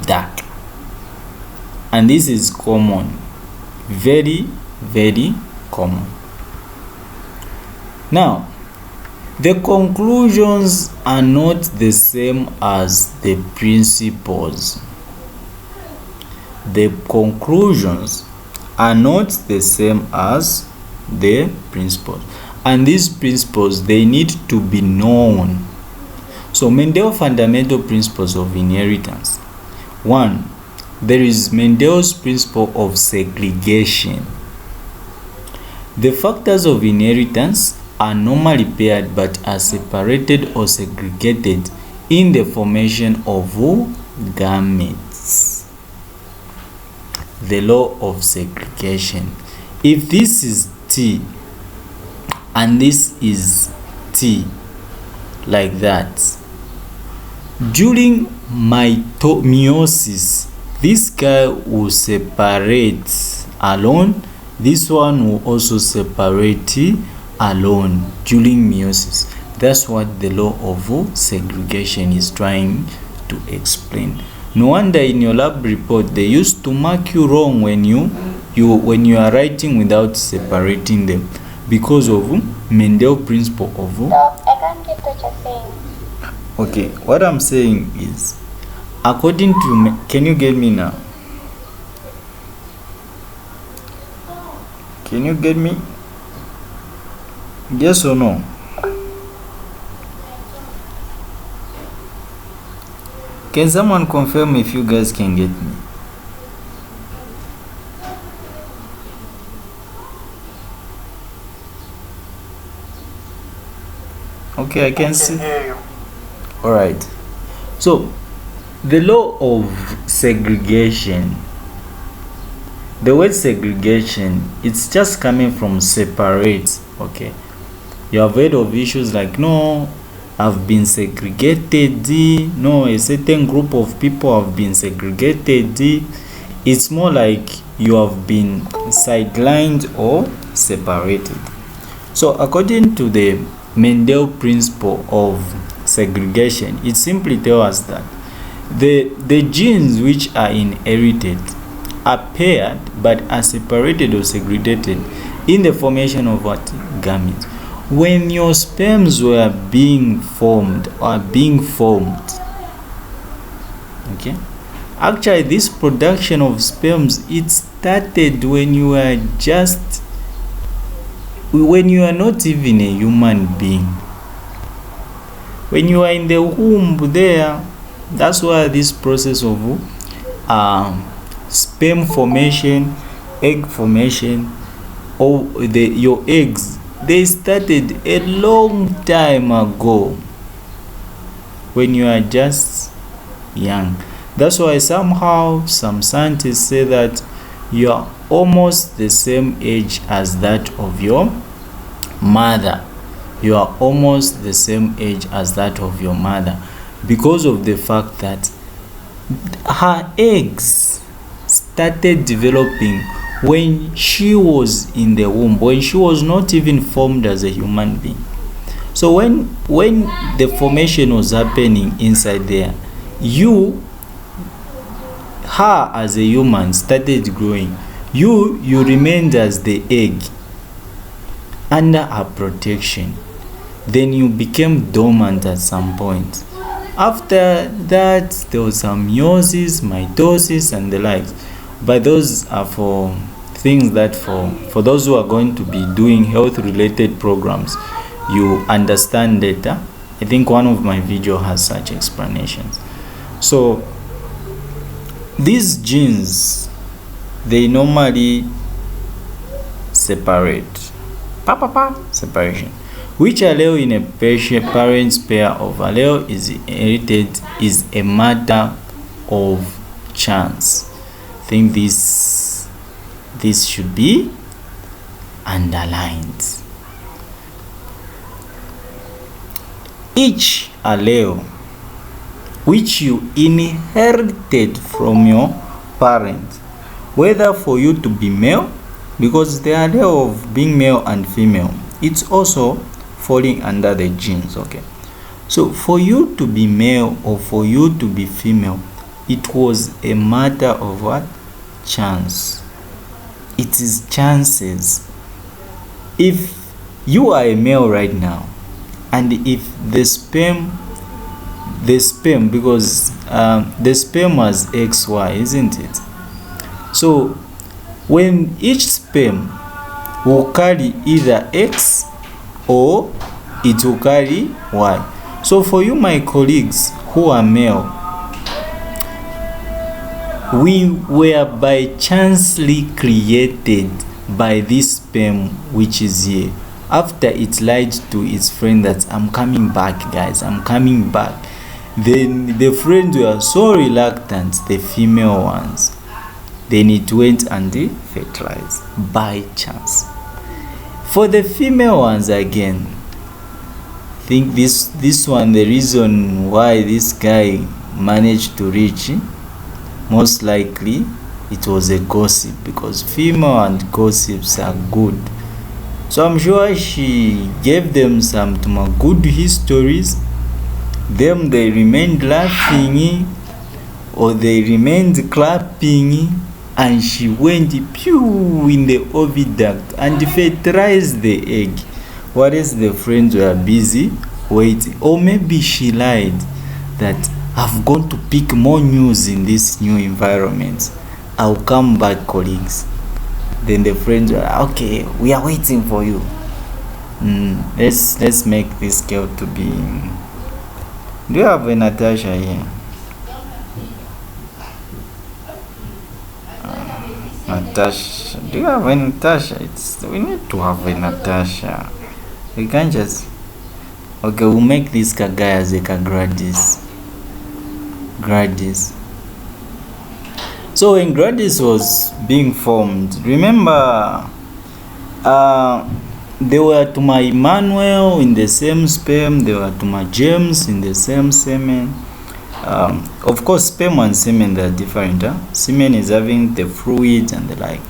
dark. And this is common, very, very common. Now, the conclusions are not the same as the principles. The conclusions are not the same as the principles. And these principles, they need to be known. So, Mendel fundamental principles of inheritance. 1. There is Mendel's principle of segregation. The factors of inheritance are normally paired but are separated or segregated in the formation of gametes. The law of segregation. If this is T and this is T, like that, during meiosis, this guy will separate alone, this one will also separate alone during meiosis. That's what the law of segregation is trying to explain. No wonder in your lab report they used to mark you wrong when you are writing without separating them, because of Mendel principle of. No, I can't get what you're saying. Okay, what I'm saying is, according to can you get me now? Can you get me? Yes or no? Can someone confirm if you guys can get me? Okay, I can see. All right. So, the law of segregation, the word segregation, it's just coming from separate. Okay, you have heard of issues like, no, I've been segregated, no, a certain group of people have been segregated. It's more like you have been sidelined or separated. So according to the Mendel principle of segregation, it simply tells us that the genes which are inherited are paired but are separated or segregated in the formation of what? Gametes. When your sperms were being formed, okay, actually this production of sperms, it started when you are not even a human being. When you are in the womb there, that's why this process of sperm formation egg formation, or your eggs, they started a long time ago when you are just young. That's why somehow some scientists say that you are almost the same age as that of your mother. You are almost the same age as that of your mother, because of the fact that her eggs started developing when she was in the womb, when she was not even formed as a human being. So when the formation was happening inside there, her as a human started growing. You remained as the egg under her protection. Then you became dormant at some point. After that, there was some meiosis, mitosis, and the likes. But those are for things that for those who are going to be doing health related programs, you understand data. I think one of my video has such explanations. So these genes, they normally separate. Separation. Which allele in a parent's pair of allele is inherited is a matter of chance. I think this should be underlined. Each allele which you inherited from your parent, whether for you to be male, because the allele of being male and female, it's also falling under the genes. Okay, so for you to be male or for you to be female, it was a matter of what? Chance. It is chances. If you are a male right now, and if the sperm, because the sperm has XY, isn't it? So when each sperm will carry either X or it will carry Y. So for you, my colleagues who are male, we were by chancely created by this sperm which is here. After it lied to its friend that I'm coming back, guys, I'm coming back, then the friends were so reluctant, the female ones, then it went and fertilized by chance. For the female ones again, I think this one, the reason why this guy managed to reach, most likely it was a gossip, because female and gossips are good. So I'm sure she gave them some good histories. Them they remained laughing or they remained clapping, and she went pew in the oviduct and fertilized the egg. Whereas the friends were busy waiting, or maybe she lied that I've gone to pick more news in this new environment. I'll come back, colleagues. Then the friends were okay, we are waiting for you. Let's make this girl to be. Do you have a Natasha here? Natasha, do you have a Natasha? We need to have a Natasha. We can't just. Okay, we'll make this guy as a Gradis. So when Gradis was being formed, remember, they were to my Emmanuel in the same sperm, they were to my James in the same semen. Of course, sperm and semen, they are different. Semen is having the fluid and the like.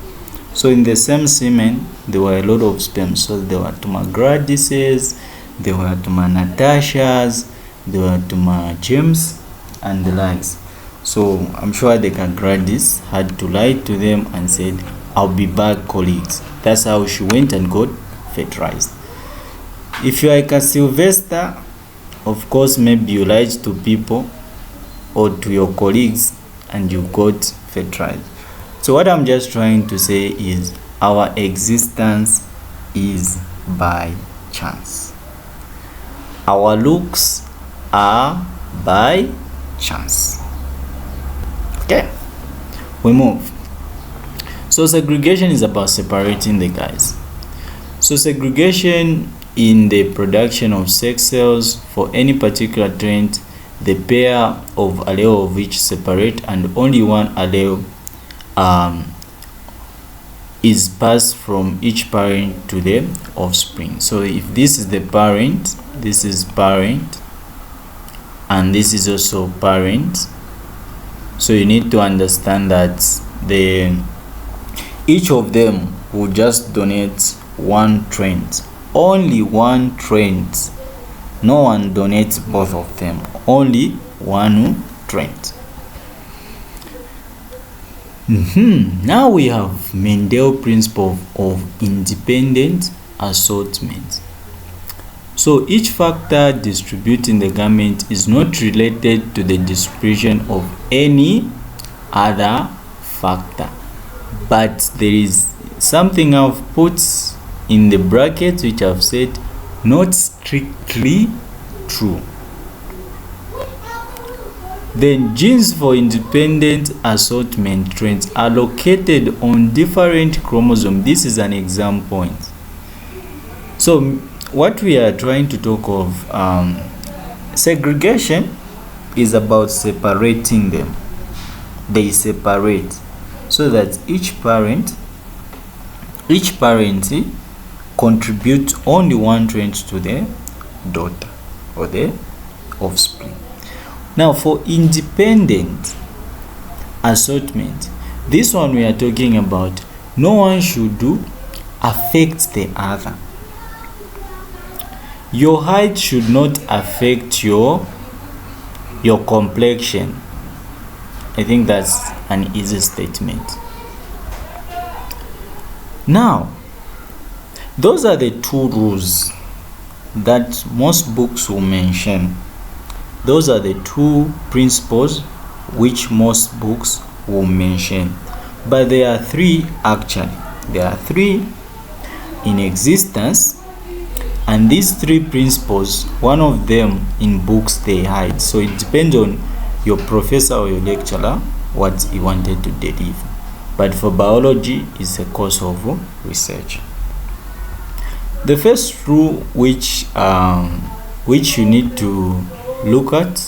So in the same semen, there were a lot of sperm. So they were to my Gradises, they were to my Natashas, they were to my James and the likes. So I'm sure the Gradis had to lie to them and said, I'll be back, colleagues. That's how she went and got fertilized. If you are like a Sylvester, of course, maybe you lied to people or to your colleagues and you got fertilized. So what I'm just trying to say is our existence is by chance. Our looks are by chance. Okay, we move. So segregation is about separating the guys. So segregation in the production of sex cells for any particular trait, the pair of allele of each separate and only one allele is passed from each parent to the offspring. So if this is the parent, this is parent, and this is also parent. So you need to understand that each of them will just donate one trait, only one trait. No one donates both of them, only one trait. Now we have Mendel principle of independent assortment. So each factor distributing the gamete is not related to the distribution of any other factor, but there is something I've put in the brackets which I've said not strictly true. Then genes for independent assortment traits are located on different chromosomes. This is an exam point. So what we are trying to talk of, segregation is about separating them. They separate so that each parent contributes only one trait to the daughter or the offspring. Now for independent assortment, this one we are talking about, no one should affect the other. Your height should not affect your complexion. I think that's an easy statement. Now, those are the two rules that most books will mention. Those are the two principles which most books will mention. But there are three actually. There are three in existence, and these three principles, one of them in books they hide. So it depends on your professor or your lecturer what he wanted to deliver. But for biology, it's a course of research. The first rule which you need to look at,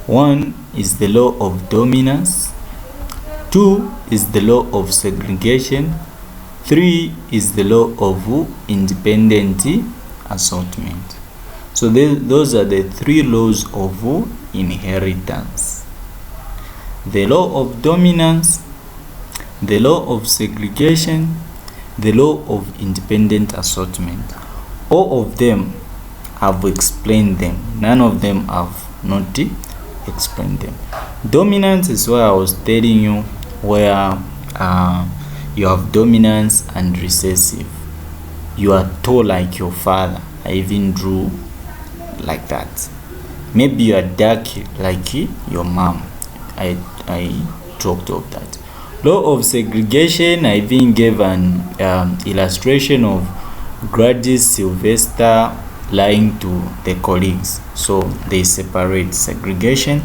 one is the law of dominance, two is the law of segregation, three is the law of independent assortment. So those are the three laws of inheritance: the law of dominance, the law of segregation, the law of independent assortment. All of them have explained them. None of them have not explained them. Dominance is what I was telling you, where you have dominance and recessive. You are tall like your father. I even drew like that. Maybe you are dark like your mom. I talked of that. Law of segregation, I even gave an illustration of Gladys Sylvester lying to the colleagues. So they separate. Segregation,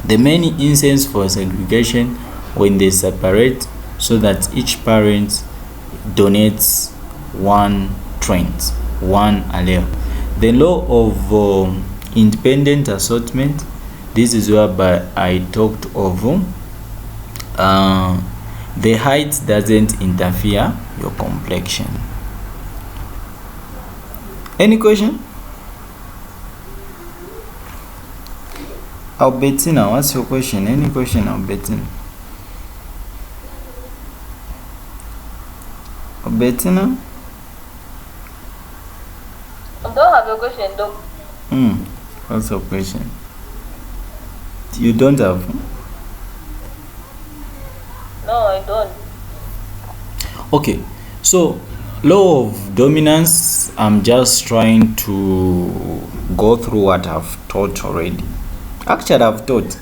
the many instances for segregation, when they separate so that each parent donates one trait, one allele. The law of independent assortment, this is whereby I talked of the height doesn't interfere your complexion. Any question? Albertina, what's your question? Any question, Albertina? Albertina? I don't have a question though. What's your question? You don't have? No, I don't. Okay, so law of dominance, I'm just trying to go through what I've taught already. Actually, I've taught.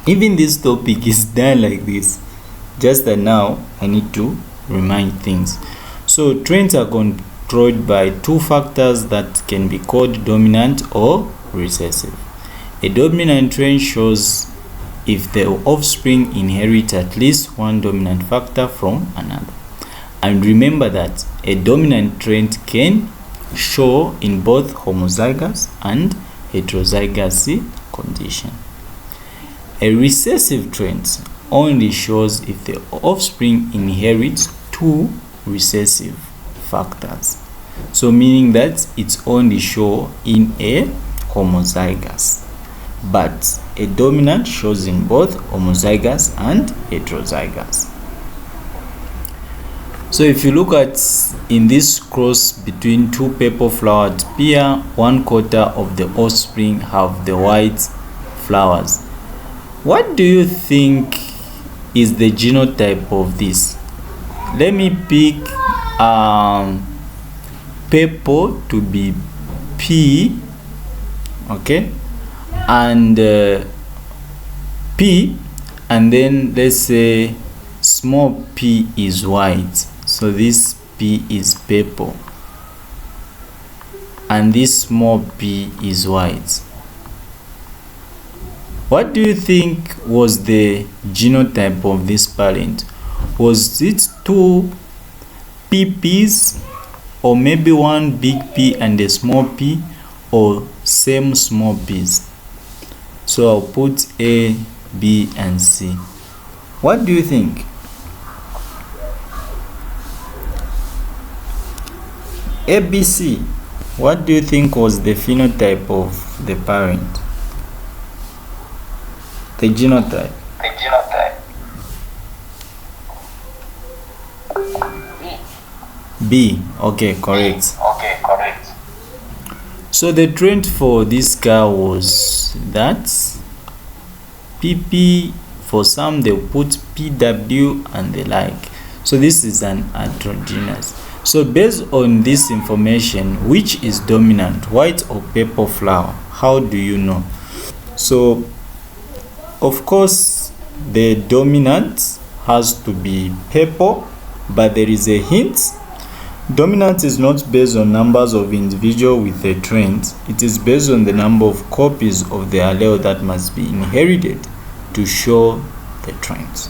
Even this topic is done like this. Just that now I need to remind things. So traits are controlled by two factors that can be called dominant or recessive. A dominant trait shows if the offspring inherit at least one dominant factor from another. And remember that a dominant trait can show in both homozygous and heterozygous condition. A recessive trait only shows if the offspring inherits two recessive factors. So meaning that it's only show in a homozygous, but a dominant shows in both homozygous and heterozygous. So if you look at in this cross between two purple flowered pear, 1/4 of the offspring have the white flowers. What do you think is the genotype of this? Let me pick purple to be P, okay, and P, and then let's say small p is white, so this p is purple and this small p is white. What do you think was the genotype of this parent? Was it two PPs, or maybe one big P and a small p, or same small p's? So I'll put A, B and C. What do you think? ABC. What do you think was the phenotype of the parent? The genotype. B. Okay, correct. So the trend for this guy was that PP, for some they put PW and the like. So this is an androgynous. So based on this information, which is dominant, white or purple flower? How do you know? So of course the dominant has to be purple, but there is a hint. Dominance is not based on numbers of individuals with a trait. It is based on the number of copies of the allele that must be inherited to show the trait.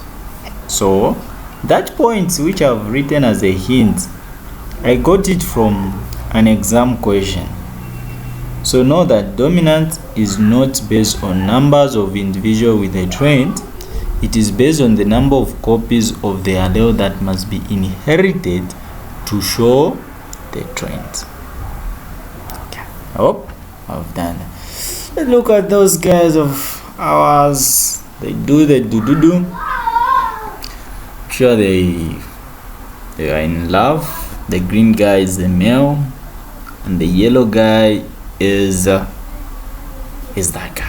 So that point which I've written as a hint, I got it from an exam question. So know that dominance is not based on numbers of individuals with a trait. It is based on the number of copies of the allele that must be inherited to show the trend. Okay. I hope I've done it. Let's look at those guys of ours. They do the do. I'm sure they are in love. The green guy is the male, and the yellow guy is that guy.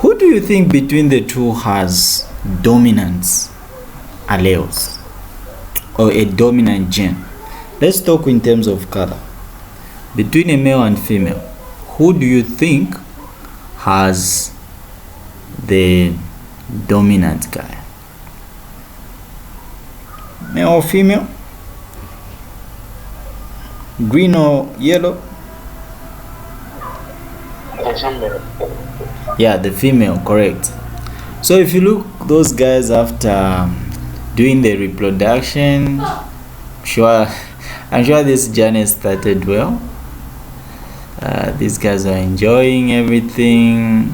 Who do you think between the two has dominant alleles, or a dominant gene? Let's talk in terms of color. Between a male and female, who do you think has the dominant guy? Male or female? Green or yellow? Yeah, the female, correct. So if you look, those guys after doing the reproduction, I'm sure this journey started well. These guys are enjoying everything,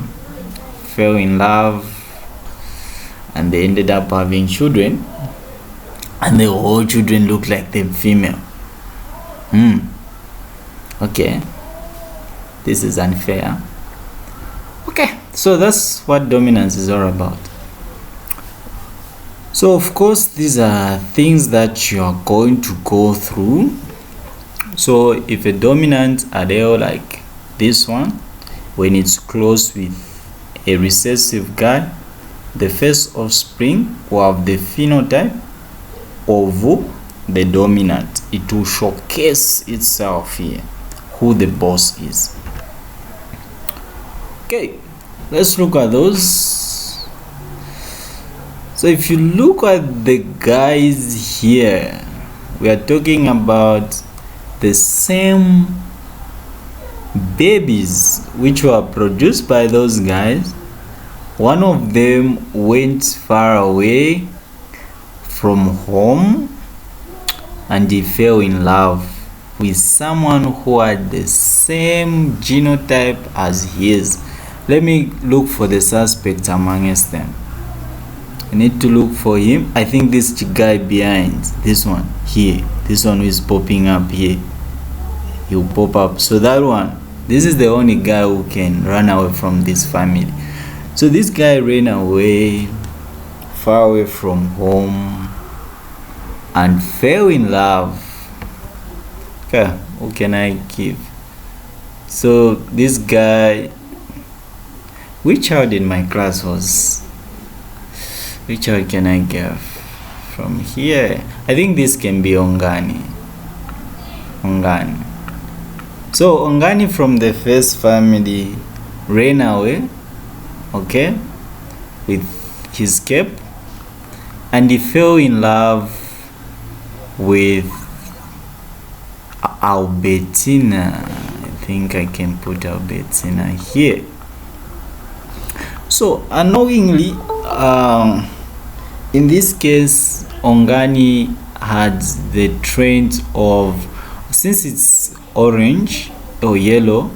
fell in love, and they ended up having children, and the whole children look like the female. Okay, this is unfair. Okay, so that's what dominance is all about. So of course these are things that you are going to go through. So if a dominant allele like this one, when it's close with a recessive guy, the first offspring will have the phenotype of the dominant. It will showcase itself here, who the boss is. Okay, let's look at those. So if you look at the guys here, we are talking about the same babies which were produced by those guys, One of them went far away from home and he fell in love with someone who had the same genotype as his. Let me look for the suspect amongst them. I need to look for him. I think this guy behind, this one here, this one who is popping up here, he'll pop up. So that one, this is the only guy who can run away from this family. So this guy ran away, far away from home, and fell in love. Okay, who can I give? So this guy, which child in my class was? Which child can I give from here? I think this can be Ongani. So Ongani from the first family ran away, okay, with his cape, and he fell in love with Albertina. I think I can put Albertina here. So unknowingly, in this case, Ongani had the trait of, since it's orange or yellow,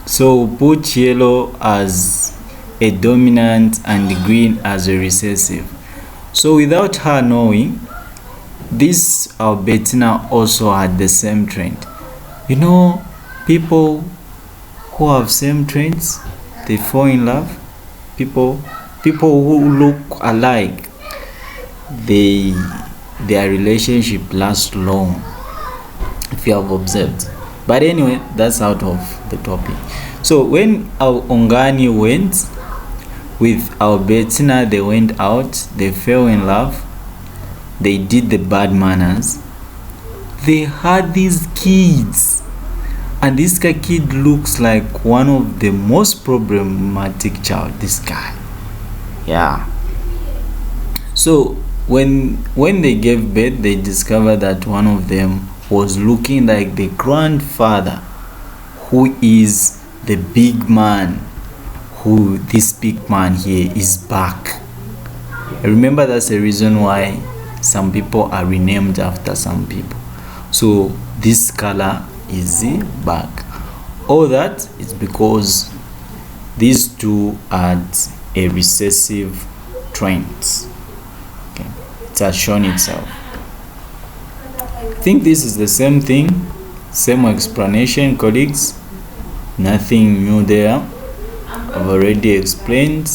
so put yellow as a dominant and green as a recessive. So without her knowing, this Albertina also had the same trait. You know, people who have same traits, they fall in love. People who look alike, their relationship lasts long, if you have observed. But anyway, that's out of the topic. So when Ongani went with Albertina, they went out, they fell in love, they did the bad manners, they had these kids, and this kid looks like one of the most problematic child, this guy. Yeah. So when they gave birth, they discovered that one of them was looking like the grandfather, who is the big man, who this big man here is back. Remember, that's the reason why some people are renamed after some people. So this color is back. All that is because these two had a recessive trait. Okay, it has shown itself. I think this is the same thing, same explanation, colleagues. Nothing new there. I've already explained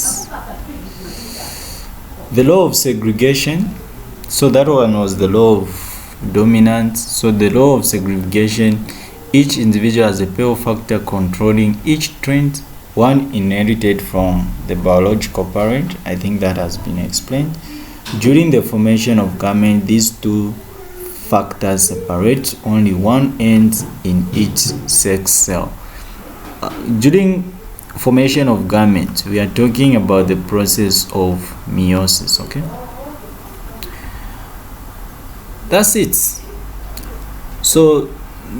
the law of segregation. So that one was the law of dominance. So the law of segregation, each individual has a pair factor controlling each trait, one inherited from the biological parent. I think that has been explained. During the formation of gamete, these two factors separate, only one ends in each sex cell. During formation of gamete, we are talking about the process of meiosis. Okay, that's it. So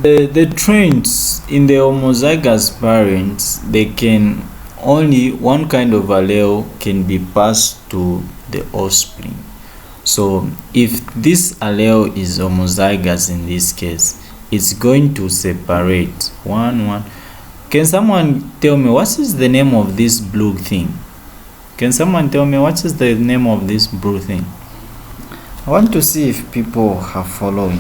the traits in the homozygous parents, they can only one kind of allele can be passed to the offspring. So if this allele is homozygous, in this case, it's going to separate one. Can someone tell me what is the name of this blue thing? Can someone tell me what is the name of this blue thing? I want to see if people are following.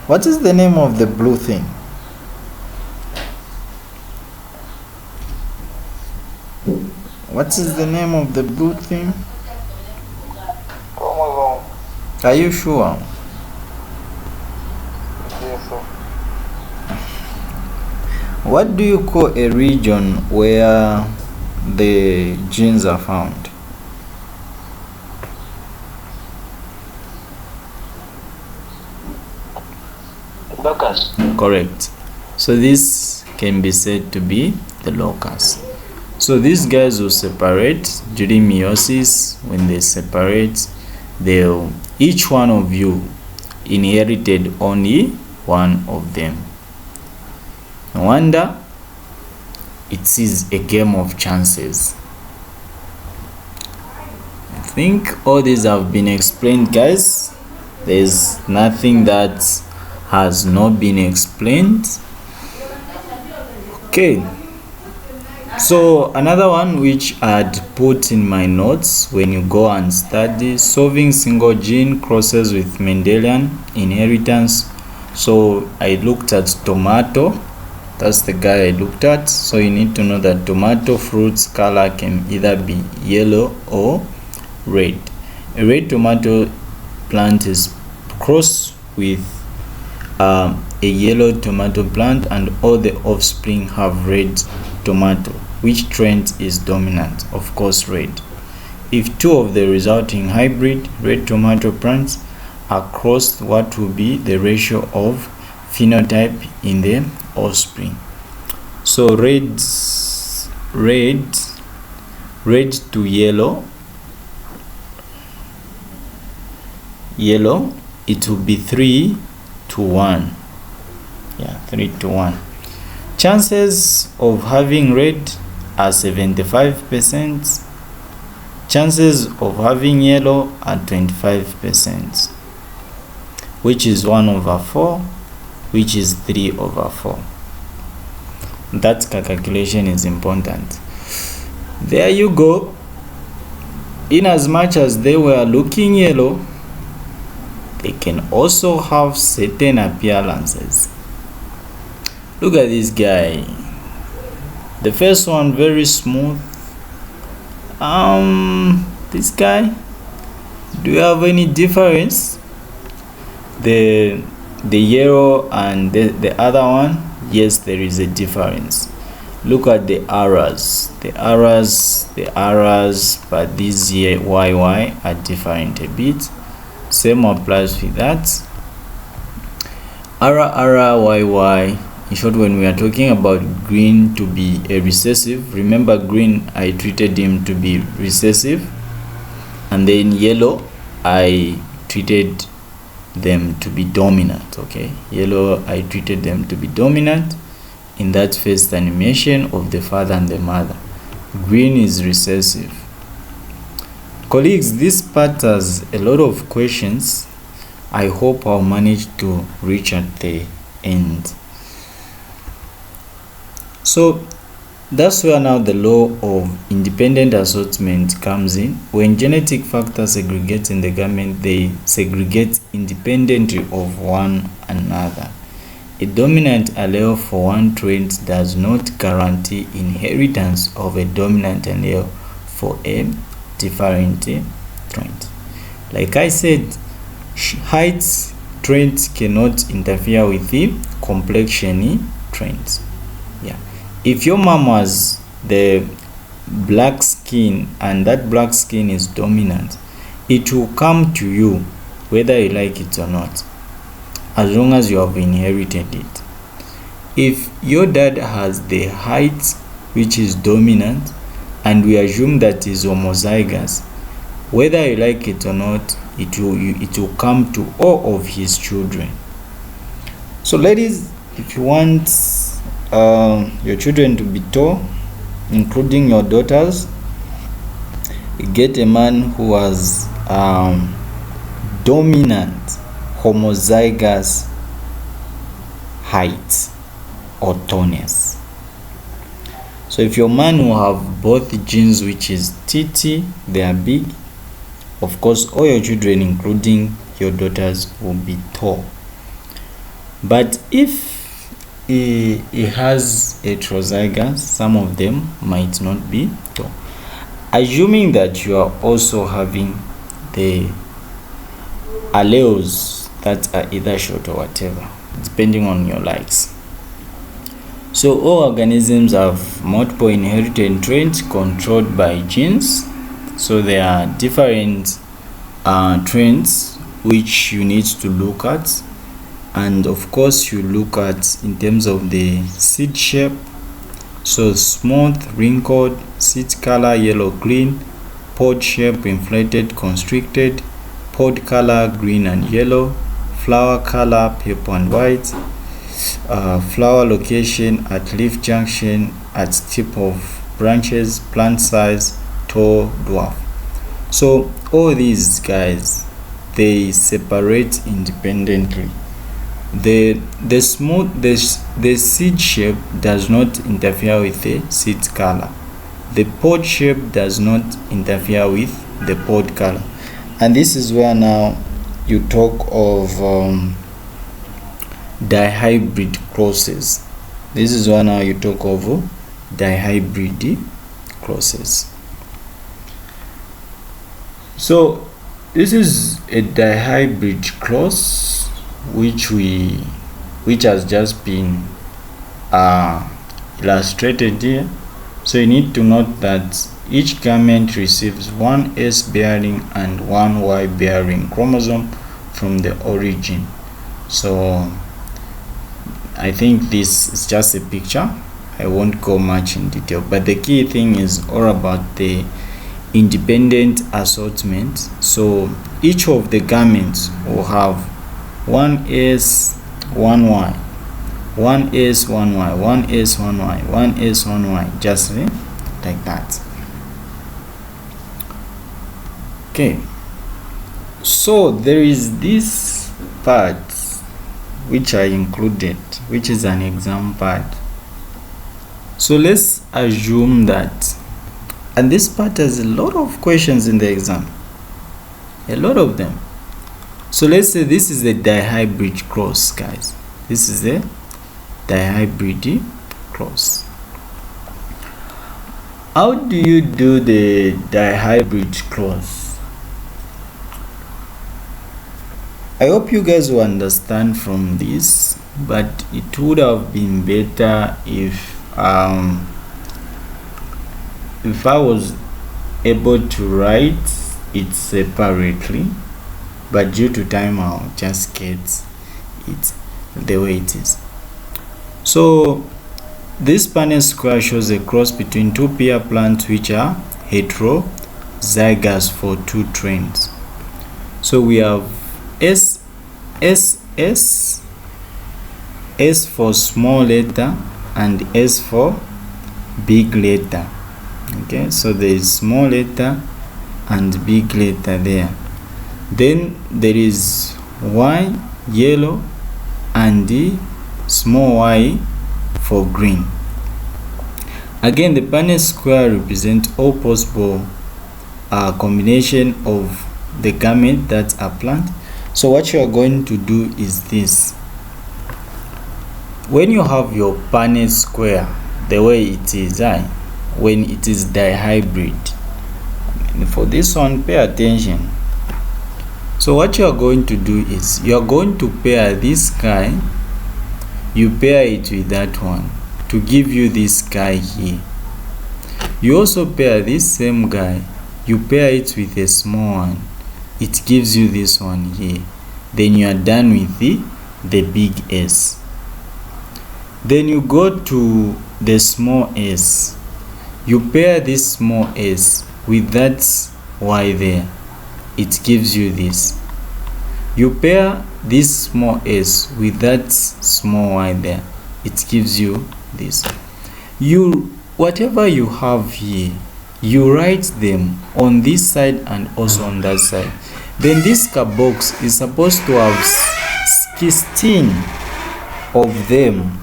What is the name of the blue thing? What is the name of the blue thing? Chromosome. Are you sure? Yes, sir. What do you call a region where the genes are found? Locus. Correct. So this can be said to be the locus. So these guys will separate during meiosis. When they separate, they'll each one of you inherited only one of them. No wonder it is a game of chances. I think all these have been explained, guys. There's nothing that has not been explained. Okay, so another one which I'd put in my notes when you go and study solving single gene crosses with Mendelian inheritance. So I looked at tomato. That's the guy I looked at. So you need to know that tomato fruit's color can either be yellow or red. A red tomato plant is crossed with a yellow tomato plant, and all the offspring have red tomato. Which trait is dominant? Of course, red. If two of the resulting hybrid red tomato plants are crossed, what will be the ratio of phenotype in the offspring? So red to yellow, it will be 3 to 1. Yeah, 3 to 1. Chances of having red are 75%. Chances of having yellow are 25%, which is 1/4, which is 3/4. That calculation is important. There you go. In as much as they were looking yellow, they can also have certain appearances. Look at this guy. The first one very smooth. This guy, do you have any difference? The yellow and the other one, yes, there is a difference. Look at the arrows, but these here YY are different a bit. Same applies with that. YY. In short, when we are talking about green to be a recessive, remember green, I treated him to be recessive, and then yellow, I treated them to be dominant. Okay, yellow, I treated them to be dominant in that first animation of the father and the mother. Green is recessive. Colleagues, this part has a lot of questions. I hope I'll manage to reach at the end. So that's where now the law of independent assortment comes in. When genetic factors segregate in the garment, they segregate independently of one another. A dominant allele for one trait does not guarantee inheritance of a dominant allele for a different trait. Like I said, height traits cannot interfere with the complexion traits. Yeah. If your mom has the black skin and that black skin is dominant, it will come to you whether you like it or not, as long as you have inherited it. If your dad has the height which is dominant, and we assume that is homozygous, whether you like it or not, it will come to all of his children. So ladies, if you want your children to be tall, including your daughters, get a man who has dominant homozygous height or tallness. So if your man will have both genes, which is TT, they are big, of course all your children, including your daughters, will be tall. But if he has heterozygous, some of them might not be tall. Assuming that you are also having the alleles that are either short or whatever, depending on your likes. So all organisms have multiple inherited traits controlled by genes. So there are different traits which you need to look at. And of course you look at in terms of the seed shape. So smooth, wrinkled, seed color yellow green, pod shape inflated, constricted, pod color green and yellow, flower color purple and white, flower location at leaf junction at tip of branches, plant size, tall, dwarf. So all these guys, they separate independently. The seed shape does not interfere with the seed color. The pod shape does not interfere with the pod color. And this is where now you talk of dihybrid crosses. This is where now you talk of dihybrid crosses. So this is a dihybrid cross which has just been illustrated here. So you need to note that each garment receives one S bearing and one Y bearing chromosome from the origin. So I think this is just a picture. I won't go much in detail, but the key thing is all about the independent assortment. So each of the garments will have one S, one Y, one S, one Y, one S, one Y, one S, one Y, just like that. Okay, so there is this part which I included, which is an exam part. So let's assume that, and this part has a lot of questions in the exam, a lot of them. So let's say this is a dihybrid cross, guys. This is a dihybrid cross. How do you do the dihybrid cross? I hope you guys will understand from this, but it would have been better if I was able to write it separately, but due to time I'll just get it the way it is. So this Punnett square shows a cross between two pear plants which are heterozygous for two traits. So we have S for small letter and S for big letter. Okay, so there is small letter and big letter there. Then there is Y yellow and the small y for green. Again, the Punnett square represents all possible combination of the garment that are planted. So what you are going to do is this. When you have your Punnett square the way it is, when it is dihybrid, for this one pay attention. So what you are going to do is you are going to pair this guy, you pair it with that one to give you this guy here. You also pair this same guy, you pair it with a small one, it gives you this one here. Then you are done with the big S. Then you go to the small s, you pair this small s with that y there, it gives you this. You pair this small s with that small y there, it gives you this. Whatever you have here, you write them on this side and also on that side. Then this box is supposed to have 16 of them.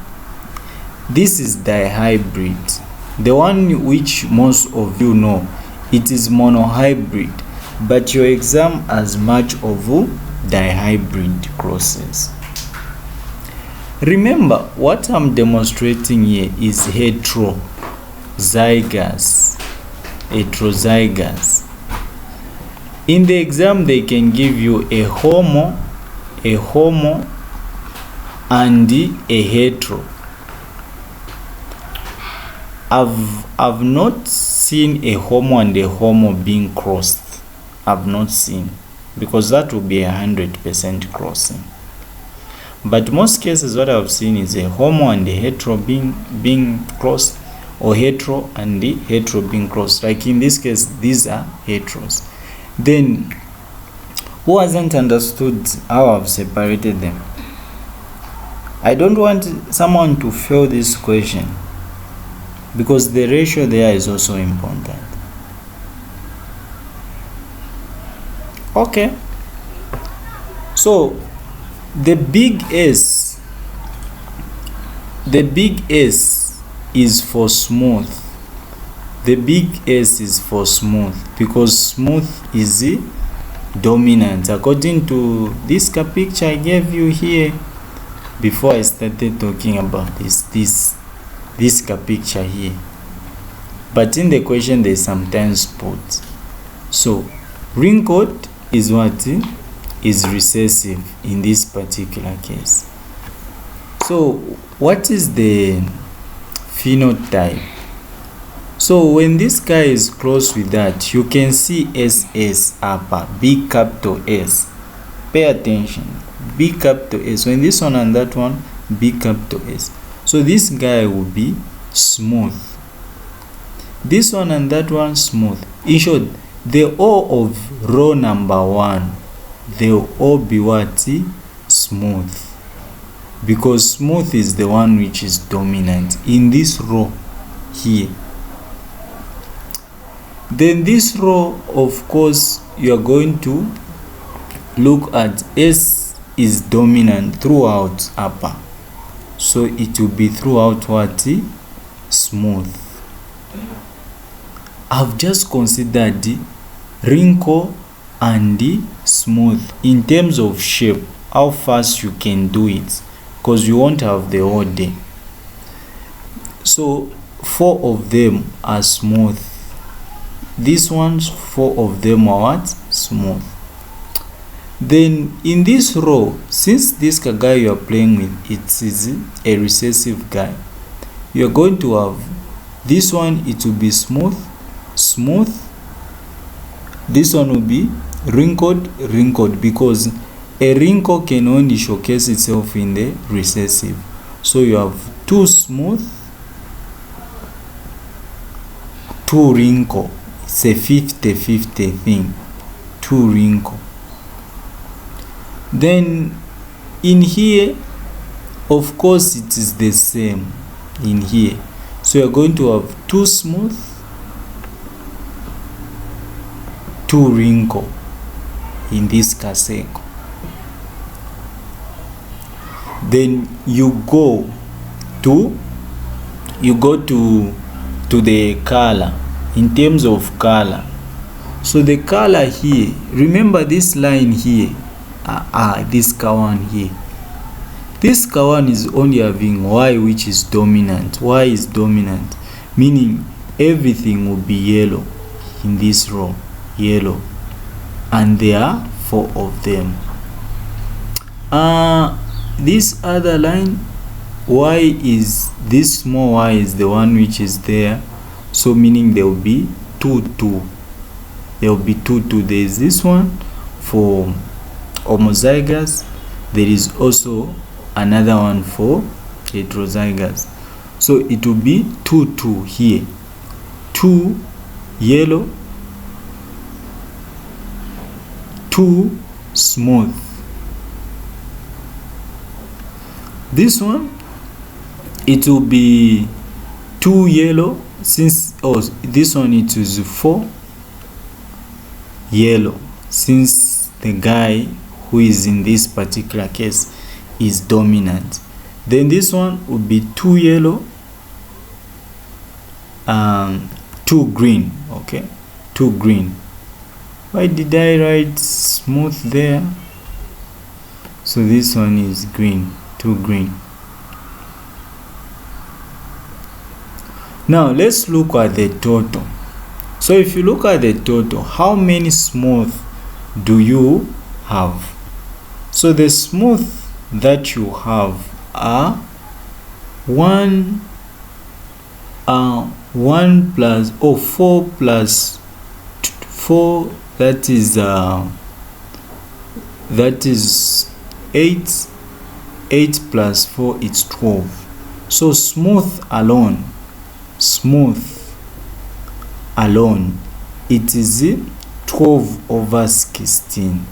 This is dihybrid. The one which most of you know, it is monohybrid, but your exam has much of dihybrid crosses. Remember, what I'm demonstrating here is heterozygous. In the exam, they can give you a homo, and a hetero. I've not seen a homo and a homo being crossed. I've not seen, because that will be 100% crossing. But most cases what I've seen is a homo and a hetero being crossed, or hetero and the hetero being crossed. Like in this case, these are heteros. Then who hasn't understood how I've separated them? I don't want someone to fail this question. because the ratio there is also important. Okay, so the big S is for smooth. The big S is for smooth because smooth is the dominant according to this picture I gave you here before I started talking about this picture here. But in the question they sometimes put, so wrinkled is what is recessive in this particular case. So what is the phenotype? So when this guy is close with that, you can see SS upper, big capital S. Pay attention, big capital S. When this one and that one, big capital S. So this guy will be smooth. This one and that one smooth. In short, the O of row number 1, they will all be what? Smooth. Because smooth is the one which is dominant in this row here. Then this row, of course, you are going to look at S is dominant throughout upper. So it will be throughout what? Smooth. I've just considered the wrinkle and the smooth in terms of shape, how fast you can do it, because you won't have the whole day. So 4 of them are smooth. These ones, 4 of them are what? Smooth. Then in this row, since this guy you are playing with, it is a recessive guy, you are going to have this one, it will be smooth. This one will be wrinkled, because a wrinkle can only showcase itself in the recessive. So you have 2 smooth, 2 wrinkle. It's a 50-50 thing. 2 wrinkle. Then in here, of course, it is the same in here. So you're going to have 2 smooth, 2 wrinkle in this casseco. Then you go to the color. In terms of color, so the color here, remember this line here, this kawan here, this kawan is only having Y which is dominant. Y is dominant, meaning everything will be yellow in this row, yellow, and there are 4 of them. This other line, Y is, this small y is the one which is there, so meaning there will be 2 2. There will be 2 2. There is this one for homozygous. There is also another one for heterozygous. So it will be 2 2 here. 2 yellow, 2 smooth. This one, it will be 2 yellow, since this one it is 4 yellow, since the guy who is in this particular case is dominant. Then this one will be 2 yellow, 2 green. Okay, 2 green. Why did I write smooth there? So this one is green, 2 green. Now let's look at the total. So if you look at the total, how many smooth do you have? So the smooth that you have are 1 plus 4 plus 4, that is 8. 8 plus 4 is 12. So smooth alone, it is 12 over 16.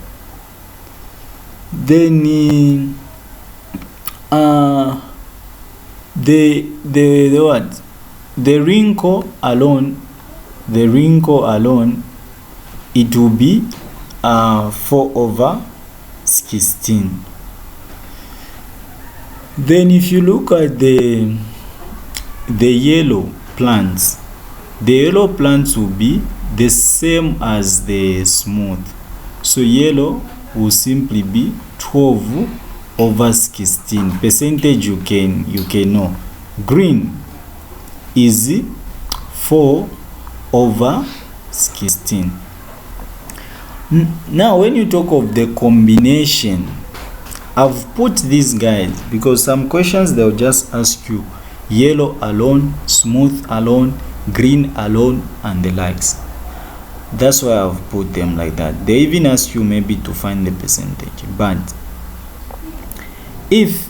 Then the what? the wrinkle alone, it will be 4/16. Then if you look at the yellow plants, the yellow plants will be the same as the smooth. So yellow will simply be 12/16. Percentage you can know. Green is 4/16. Now when you talk of the combination, I've put these guys because some questions they'll just ask you yellow alone, smooth alone, green alone, and the likes. That's why I've put them like that. They even ask you maybe to find the percentage. But if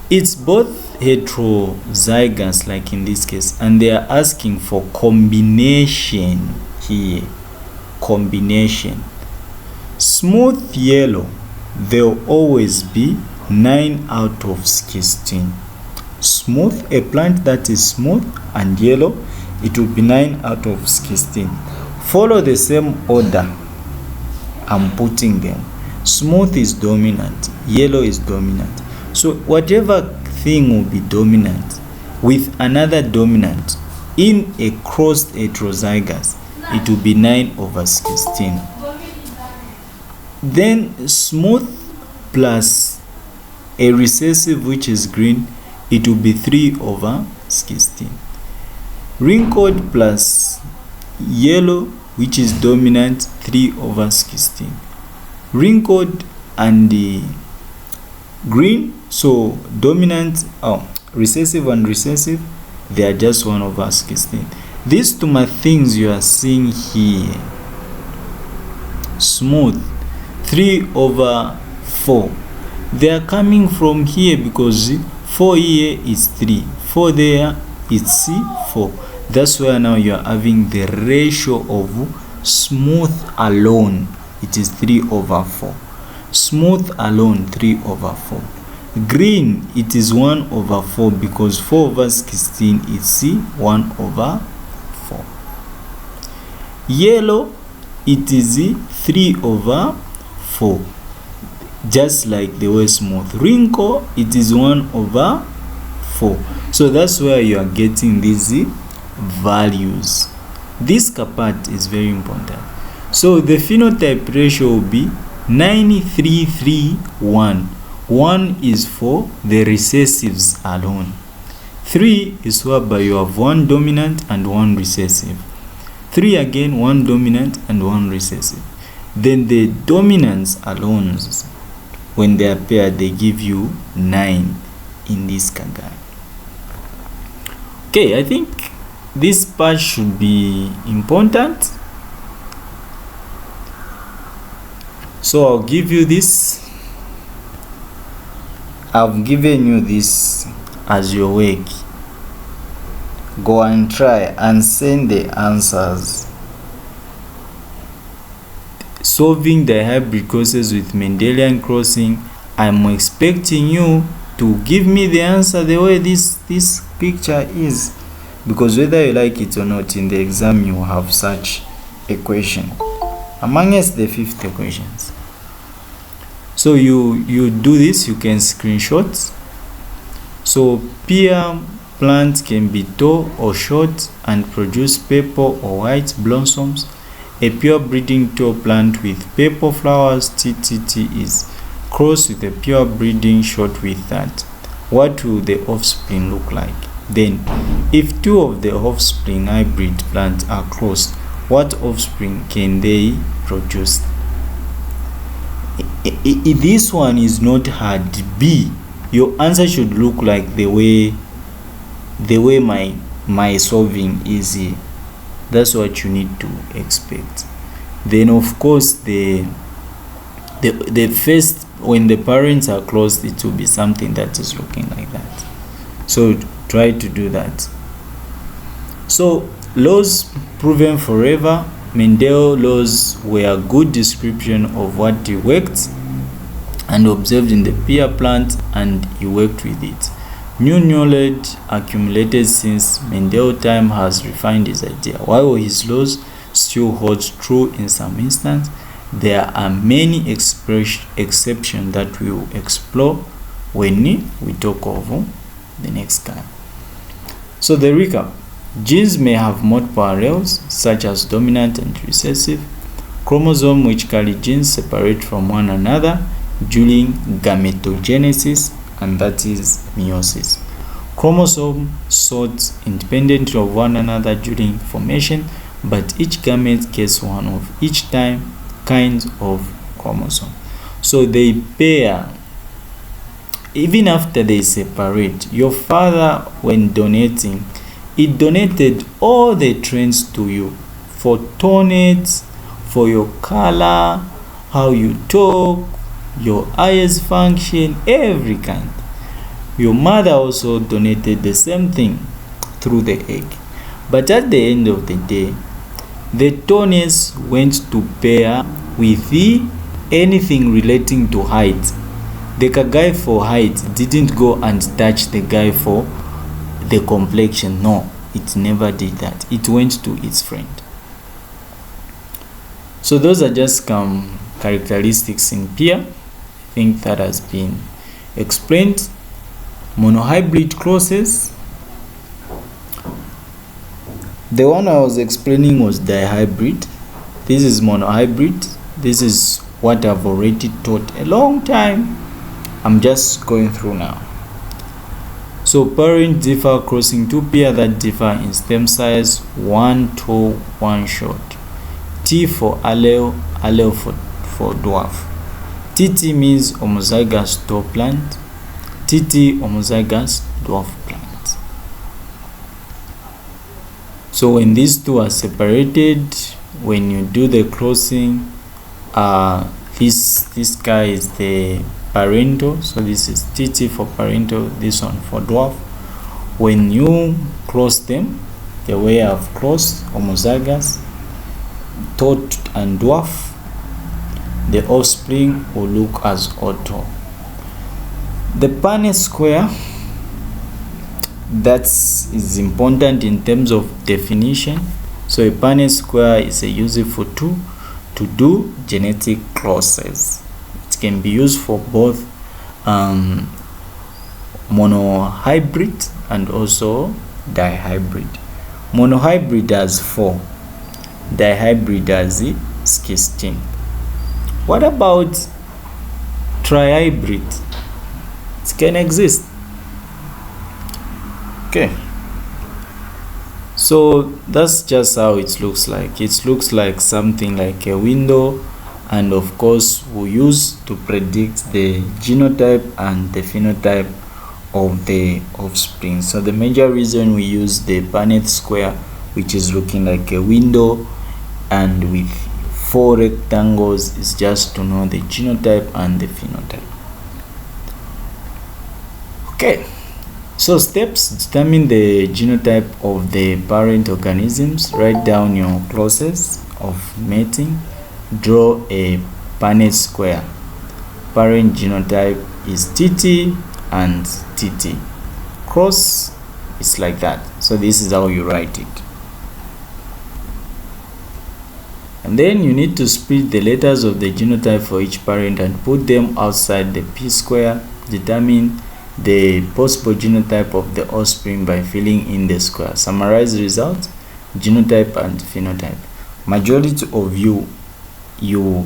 it's both heterozygous, like in this case, and they are asking for combination here, combination, smooth yellow, they'll always be 9/16. Smooth, a plant that is smooth and yellow, it will be 9/16. Follow the same order I'm putting them. Smooth is dominant, yellow is dominant. So whatever thing will be dominant with another dominant in a crossed heterozygous, it will be 9/16. Then smooth plus a recessive, which is green, it will be 3/16. Wrinkled plus yellow, which is dominant, 3/16. Wrinkled and the green, so dominant, recessive and recessive, they are just 1/16. These two my things you are seeing here. Smooth 3/4. They are coming from here because 4 here is 3, 4 there is 4. That's why now you are having the ratio of smooth alone. It is 3/4. Smooth alone 3/4. Green, it is 1/4 because 4/16 is 1/4. Yellow, it is 3/4, just like the way smooth. Wrinkle, it is 1/4. So that's where you are getting these values. This part is very important. So the phenotype ratio will be 9:3:3:1. 1 is for the recessives alone. 3 is whereby you have 1 dominant and 1 recessive. 3 again, 1 dominant and 1 recessive. Then the dominants alone, when they are paired, they give you 9 in this kagai. Okay, I think this part should be important. So I'll give you this. I've given you this as your work. Go and try and send the answers. Solving the hybrid crosses with Mendelian crossing. I'm expecting you to give me the answer the way this picture is, because whether you like it or not, in the exam you have such a question amongst the 50 questions. So you do this, you can screenshot. So pear plants can be tall or short and produce purple or white blossoms. A pure breeding tall plant with purple flowers, TTT, is crossed with a pure breeding short with that. What will the offspring look like? Then, if 2 of the offspring hybrid plants are crossed, what offspring can they produce? This one is not hard. B, your answer should look like the way my solving is here. That's what you need to expect. Then of course the first, when the parents are closed, it will be something that is looking like that. So try to do that. So laws proven forever. Mendel laws were a good description of what he worked and observed in the pear plant, and he worked with it. New knowledge accumulated since Mendel time has refined his idea. While his laws still hold true in some instances, there are many exceptions that we will explore when we talk of the next time. So the recap: genes may have multiple alleles, such as dominant and recessive. Chromosomes which carry genes separate from one another during gametogenesis, and that is meiosis. Chromosomes sort independently of one another during formation, but each gamete gets one of each kind of chromosome. So they pair even after they separate. Your father, when donating, he donated all the traits to you for tones, for your color, how you talk, your eyes function, every kind. Your mother also donated the same thing through the egg. But at the end of the day, the tones went to pair with anything relating to height. The guy for height didn't go and touch the guy for the complexion. No, it never did that. It went to its friend. So those are just some characteristics in pair. I think that has been explained. Monohybrid crosses. The one I was explaining was dihybrid. This is monohybrid. This is what I've already taught a long time. I'm just going through now. So parents differ, crossing two pairs that differ in stem size, one tall, one short. T for allele, allele for dwarf. TT means homozygous tall plant. TT homozygous dwarf plant. So when these two are separated, when you do the crossing, this guy is the parental, so this is TT for parental, this one for dwarf. When you cross them the way I've crossed, homozygous, tall and dwarf, the offspring will look as auto. The Punnett square, that is important in terms of definition. So a Punnett square is a useful tool to do genetic crosses. It can be used for both monohybrid and also dihybrid. Monohybrid has 4, dihybrid has 16. What about trihybrid? It can exist. Okay, so that's just how it looks like. It looks like something like a window, and of course we use to predict the genotype and the phenotype of the offspring. So the major reason we use the Punnett square, which is looking like a window and with 4 rectangles, is just to know the genotype and the phenotype. Okay, so steps: determine the genotype of the parent organisms, write down your process of mating, draw a Punnett square. Parent genotype is TT and TT. Cross is like that. So this is how you write it. And then you need to split the letters of the genotype for each parent and put them outside the P square. Determine the possible genotype of the offspring by filling in the square. Summarize results: genotype and phenotype. Majority of you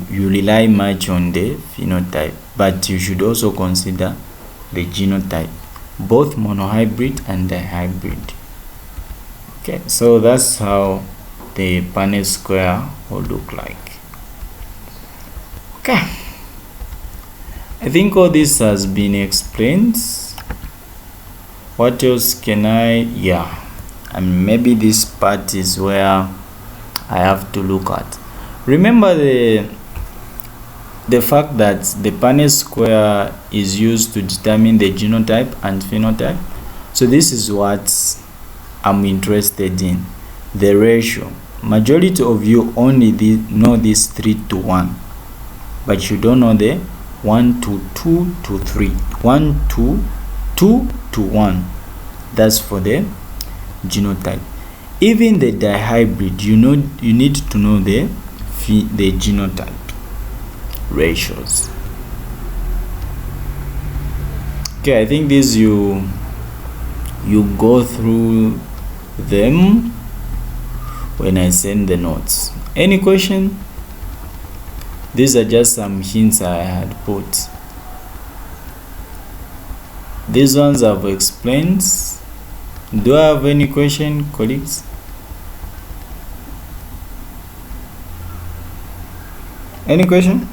rely much on the phenotype, but you should also consider the genotype, both monohybrid and dihybrid. Okay, so that's how the Punnett square will look like. Okay, I think all this has been explained. What else can and maybe this part is where I have to look at. Remember the fact that the Punnett square is used to determine the genotype and phenotype. So this is what I'm interested in, the ratio. Majority of you only know this 3:1, but you don't know the 1 to 2 to 3, 1 to 2 to 1. That's for the genotype. Even the dihybrid, you need to know the genotype ratios. Okay, I think this you go through them when I send the notes. Any question? These are just some hints I had put. These ones I've explained. Do I have any question, colleagues? Any question?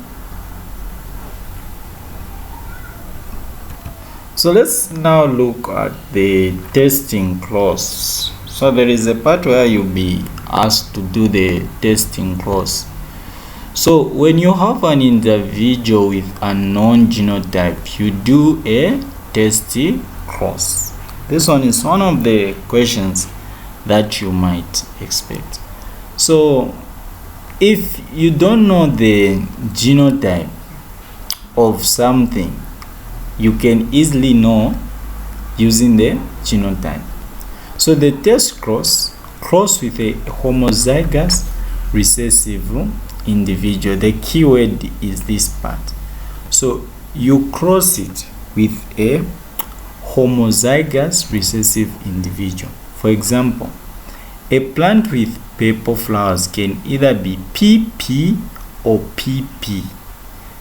So let's now look at the testing clause. So there is a part where you'll be asked to do the testing clause. So when you have an individual with a known genotype, you do a testing clause. This one is one of the questions that you might expect. So if you don't know the genotype of something, you can easily know using the genotype. So the test cross with a homozygous recessive individual. The keyword is this part. So you cross it with a homozygous recessive individual. For example, a plant with purple flowers can either be PP or PP.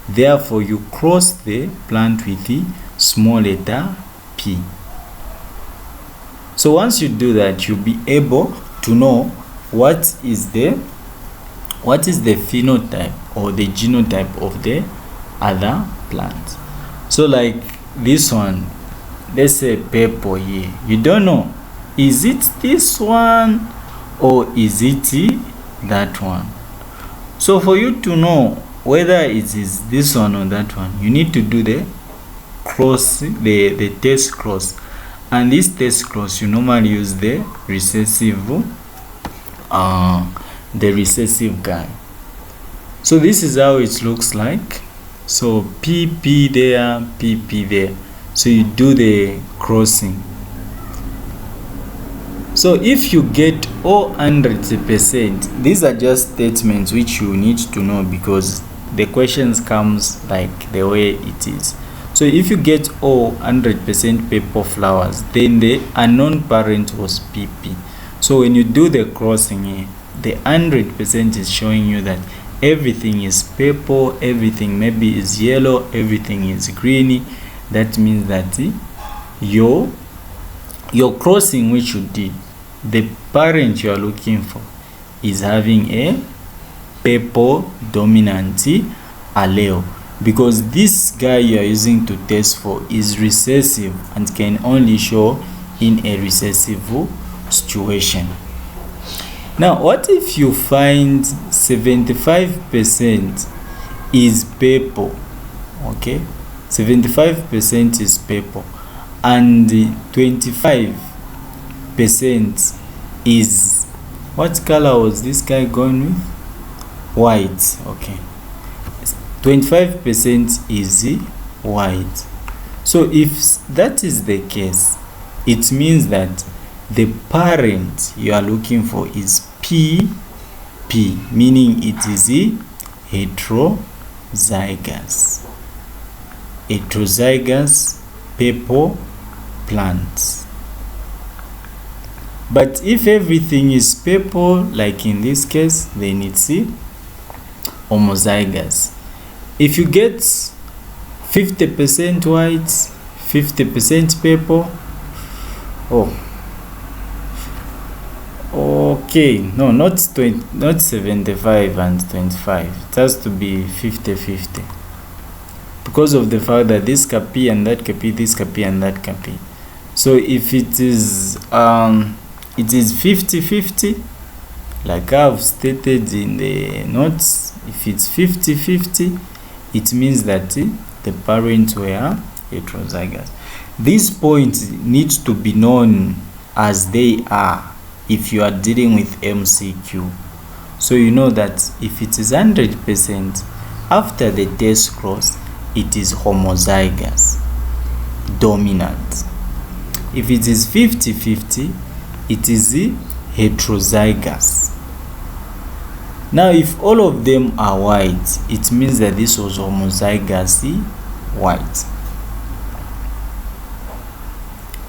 Therefore, you cross the plant with the small letter p. So once you do that, you'll be able to know what is the phenotype or the genotype of the other plant. So like this one, let's say purple here. You don't know, is it this one or is it that one? So for you to know whether it is this one or that one, you need to do the cross, the test cross. And this test cross, you normally use the recessive guy. So this is how it looks like. So PP there, PP there. So you do the crossing. So if you get all 100%, these are just statements which you need to know because the questions comes like the way it is. So if you get all 100% purple flowers, then the unknown parent was PP. So when you do the crossing here, the 100% is showing you that everything is purple, everything maybe is yellow, everything is green. That means that your crossing which you did, the parent you are looking for is having a purple dominant allele, because this guy you are using to test for is recessive and can only show in a recessive situation. Now what if you find 75% is purple? Okay, 75% is purple and 25% is, what color was this guy going with? White. Okay, 25% is white. So if that is the case, it means that the parent you are looking for is PP, meaning it is heterozygous purple plants. But if everything is purple, like in this case, then it's homozygous. If you get 50% white, 50% purple, okay, no, not 75 and 25. It has to be 50-50 because of the fact that this copy and that copy, this copy and that copy. So if it is 50-50, like I've stated in the notes, if it's 50-50, it means that the parents were heterozygous. These points need to be known as they are if you are dealing with MCQ. So you know that if it is 100%, after the test cross, it is homozygous dominant. If it is 50-50, it is heterozygous. Now if all of them are white, it means that this was homozygously white.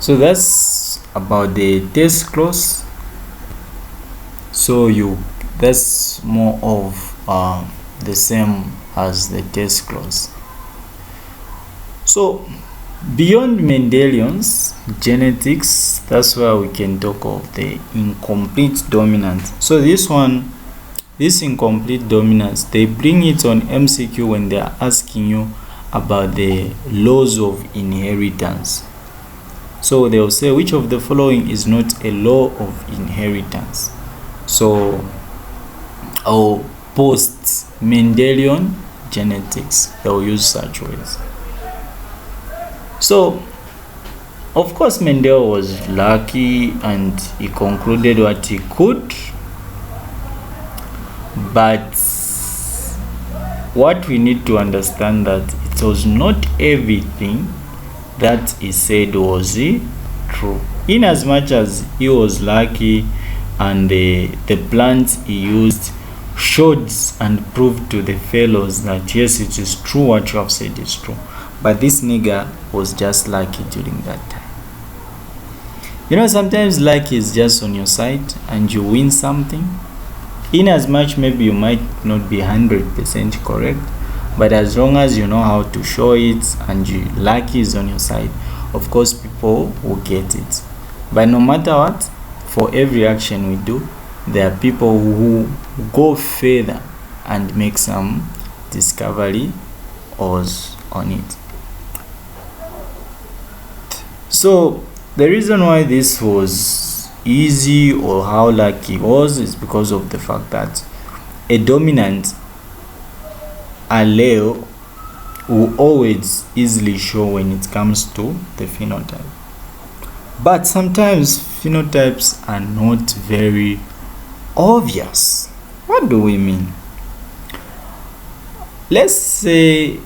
So that's about the test clause. So that's more of the same as the test clause. So beyond Mendelian's genetics, that's where we can talk of the incomplete dominance. So this incomplete dominance, they bring it on MCQ when they are asking you about the laws of inheritance. So they'll say, which of the following is not a law of inheritance? So, or post-Mendelian genetics, they'll use such words. So, of course, Mendel was lucky and he concluded what he could. But what we need to understand that it was not everything that he said was true. In as much as he was lucky and the plants he used showed and proved to the fellows that yes, it is true, what you have said is true. But this nigga was just lucky during that time. Sometimes luck is just on your side and you win something. In as much maybe you might not be 100% correct, but as long as you know how to show it and luck is on your side, of course people will get it. But no matter what, for every action we do, there are people who go further and make some discovery on it. So the reason why this was easy or how lucky it was is because of the fact that a dominant allele will always easily show when it comes to the phenotype. But sometimes phenotypes are not very obvious. What do we mean? Let's say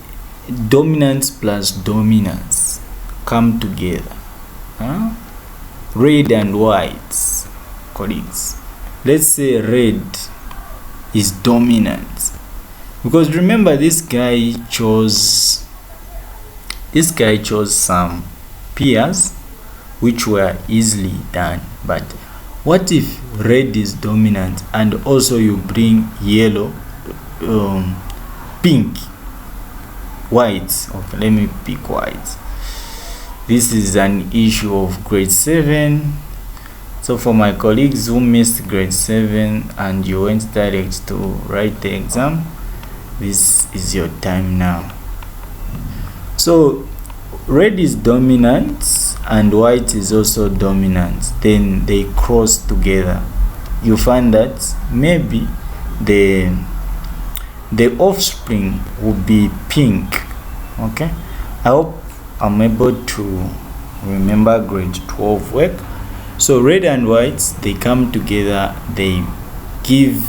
dominance plus dominance come together. Red and white colleagues. Let's say red is dominant, because remember this guy chose some pairs which were easily done. But what if red is dominant and also you bring yellow, pink, white? Okay, let me pick white. This is an issue of grade 7. So for my colleagues who missed grade 7 and you went direct to write the exam, this is your time now. So red is dominant and white is also dominant, then they cross together. You find that maybe the offspring will be pink. Okay, I hope I'm able to remember grade 12 work. So red and white, they come together, they give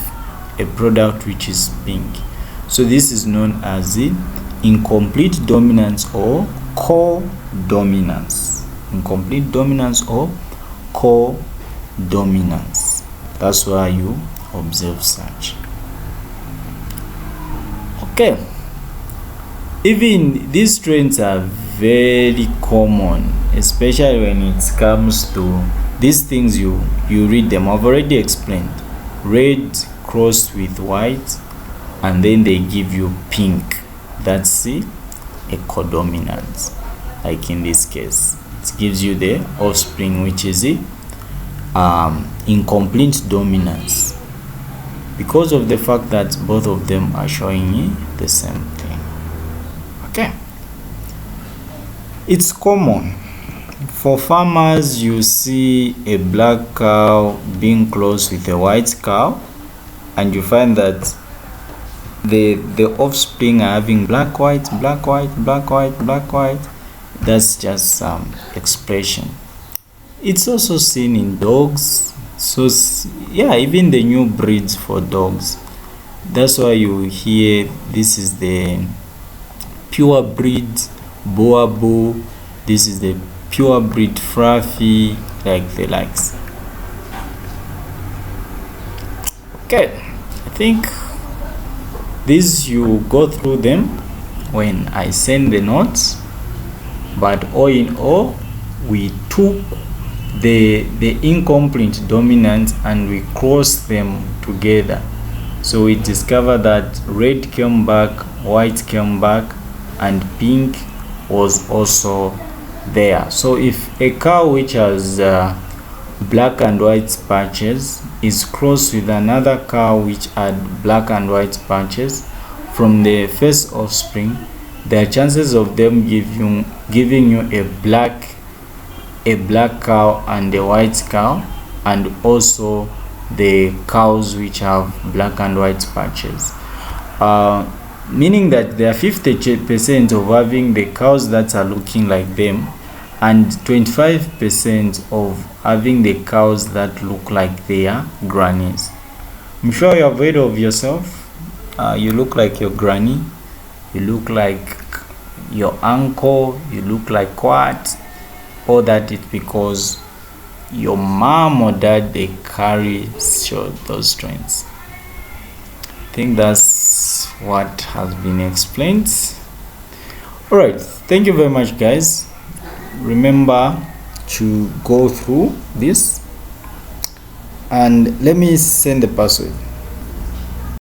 a product which is pink. So this is known as the incomplete dominance or co-dominance. Incomplete dominance or co-dominance. That's why you observe such. Okay, even these traits are very common, especially when it comes to these things. You read them. I've already explained. Red crossed with white and then they give you pink. That's a codominant. Like in this case, it gives you the offspring which is incomplete dominance, because of the fact that both of them are showing the same thing. Okay, it's common for farmers. You see a black cow being close with a white cow, and you find that the offspring are having black white, black white, black white, black white. That's just some expression. It's also seen in dogs. So yeah, even the new breeds for dogs, that's why you hear this is the pure breed Boabo, this is the pure breed, fluffy, like the likes. Okay, I think these you go through them when I send the notes, but all in all, we took the incomplete dominant and we crossed them together. So we discovered that red came back, white came back, and pink was also there. So if a cow which has black and white patches is crossed with another cow which had black and white patches from the first offspring, there are chances of them giving you a black cow and a white cow, and also the cows which have black and white patches, meaning that there are 50% of having the cows that are looking like them and 25% of having the cows that look like their grannies. I'm sure you have heard of yourself. You look like your granny, you look like your uncle, you look like what? Or that it's because your mom or dad, they carry those traits. I think that's what has been explained. All right, thank you very much, guys. Remember to go through this, and let me send the password.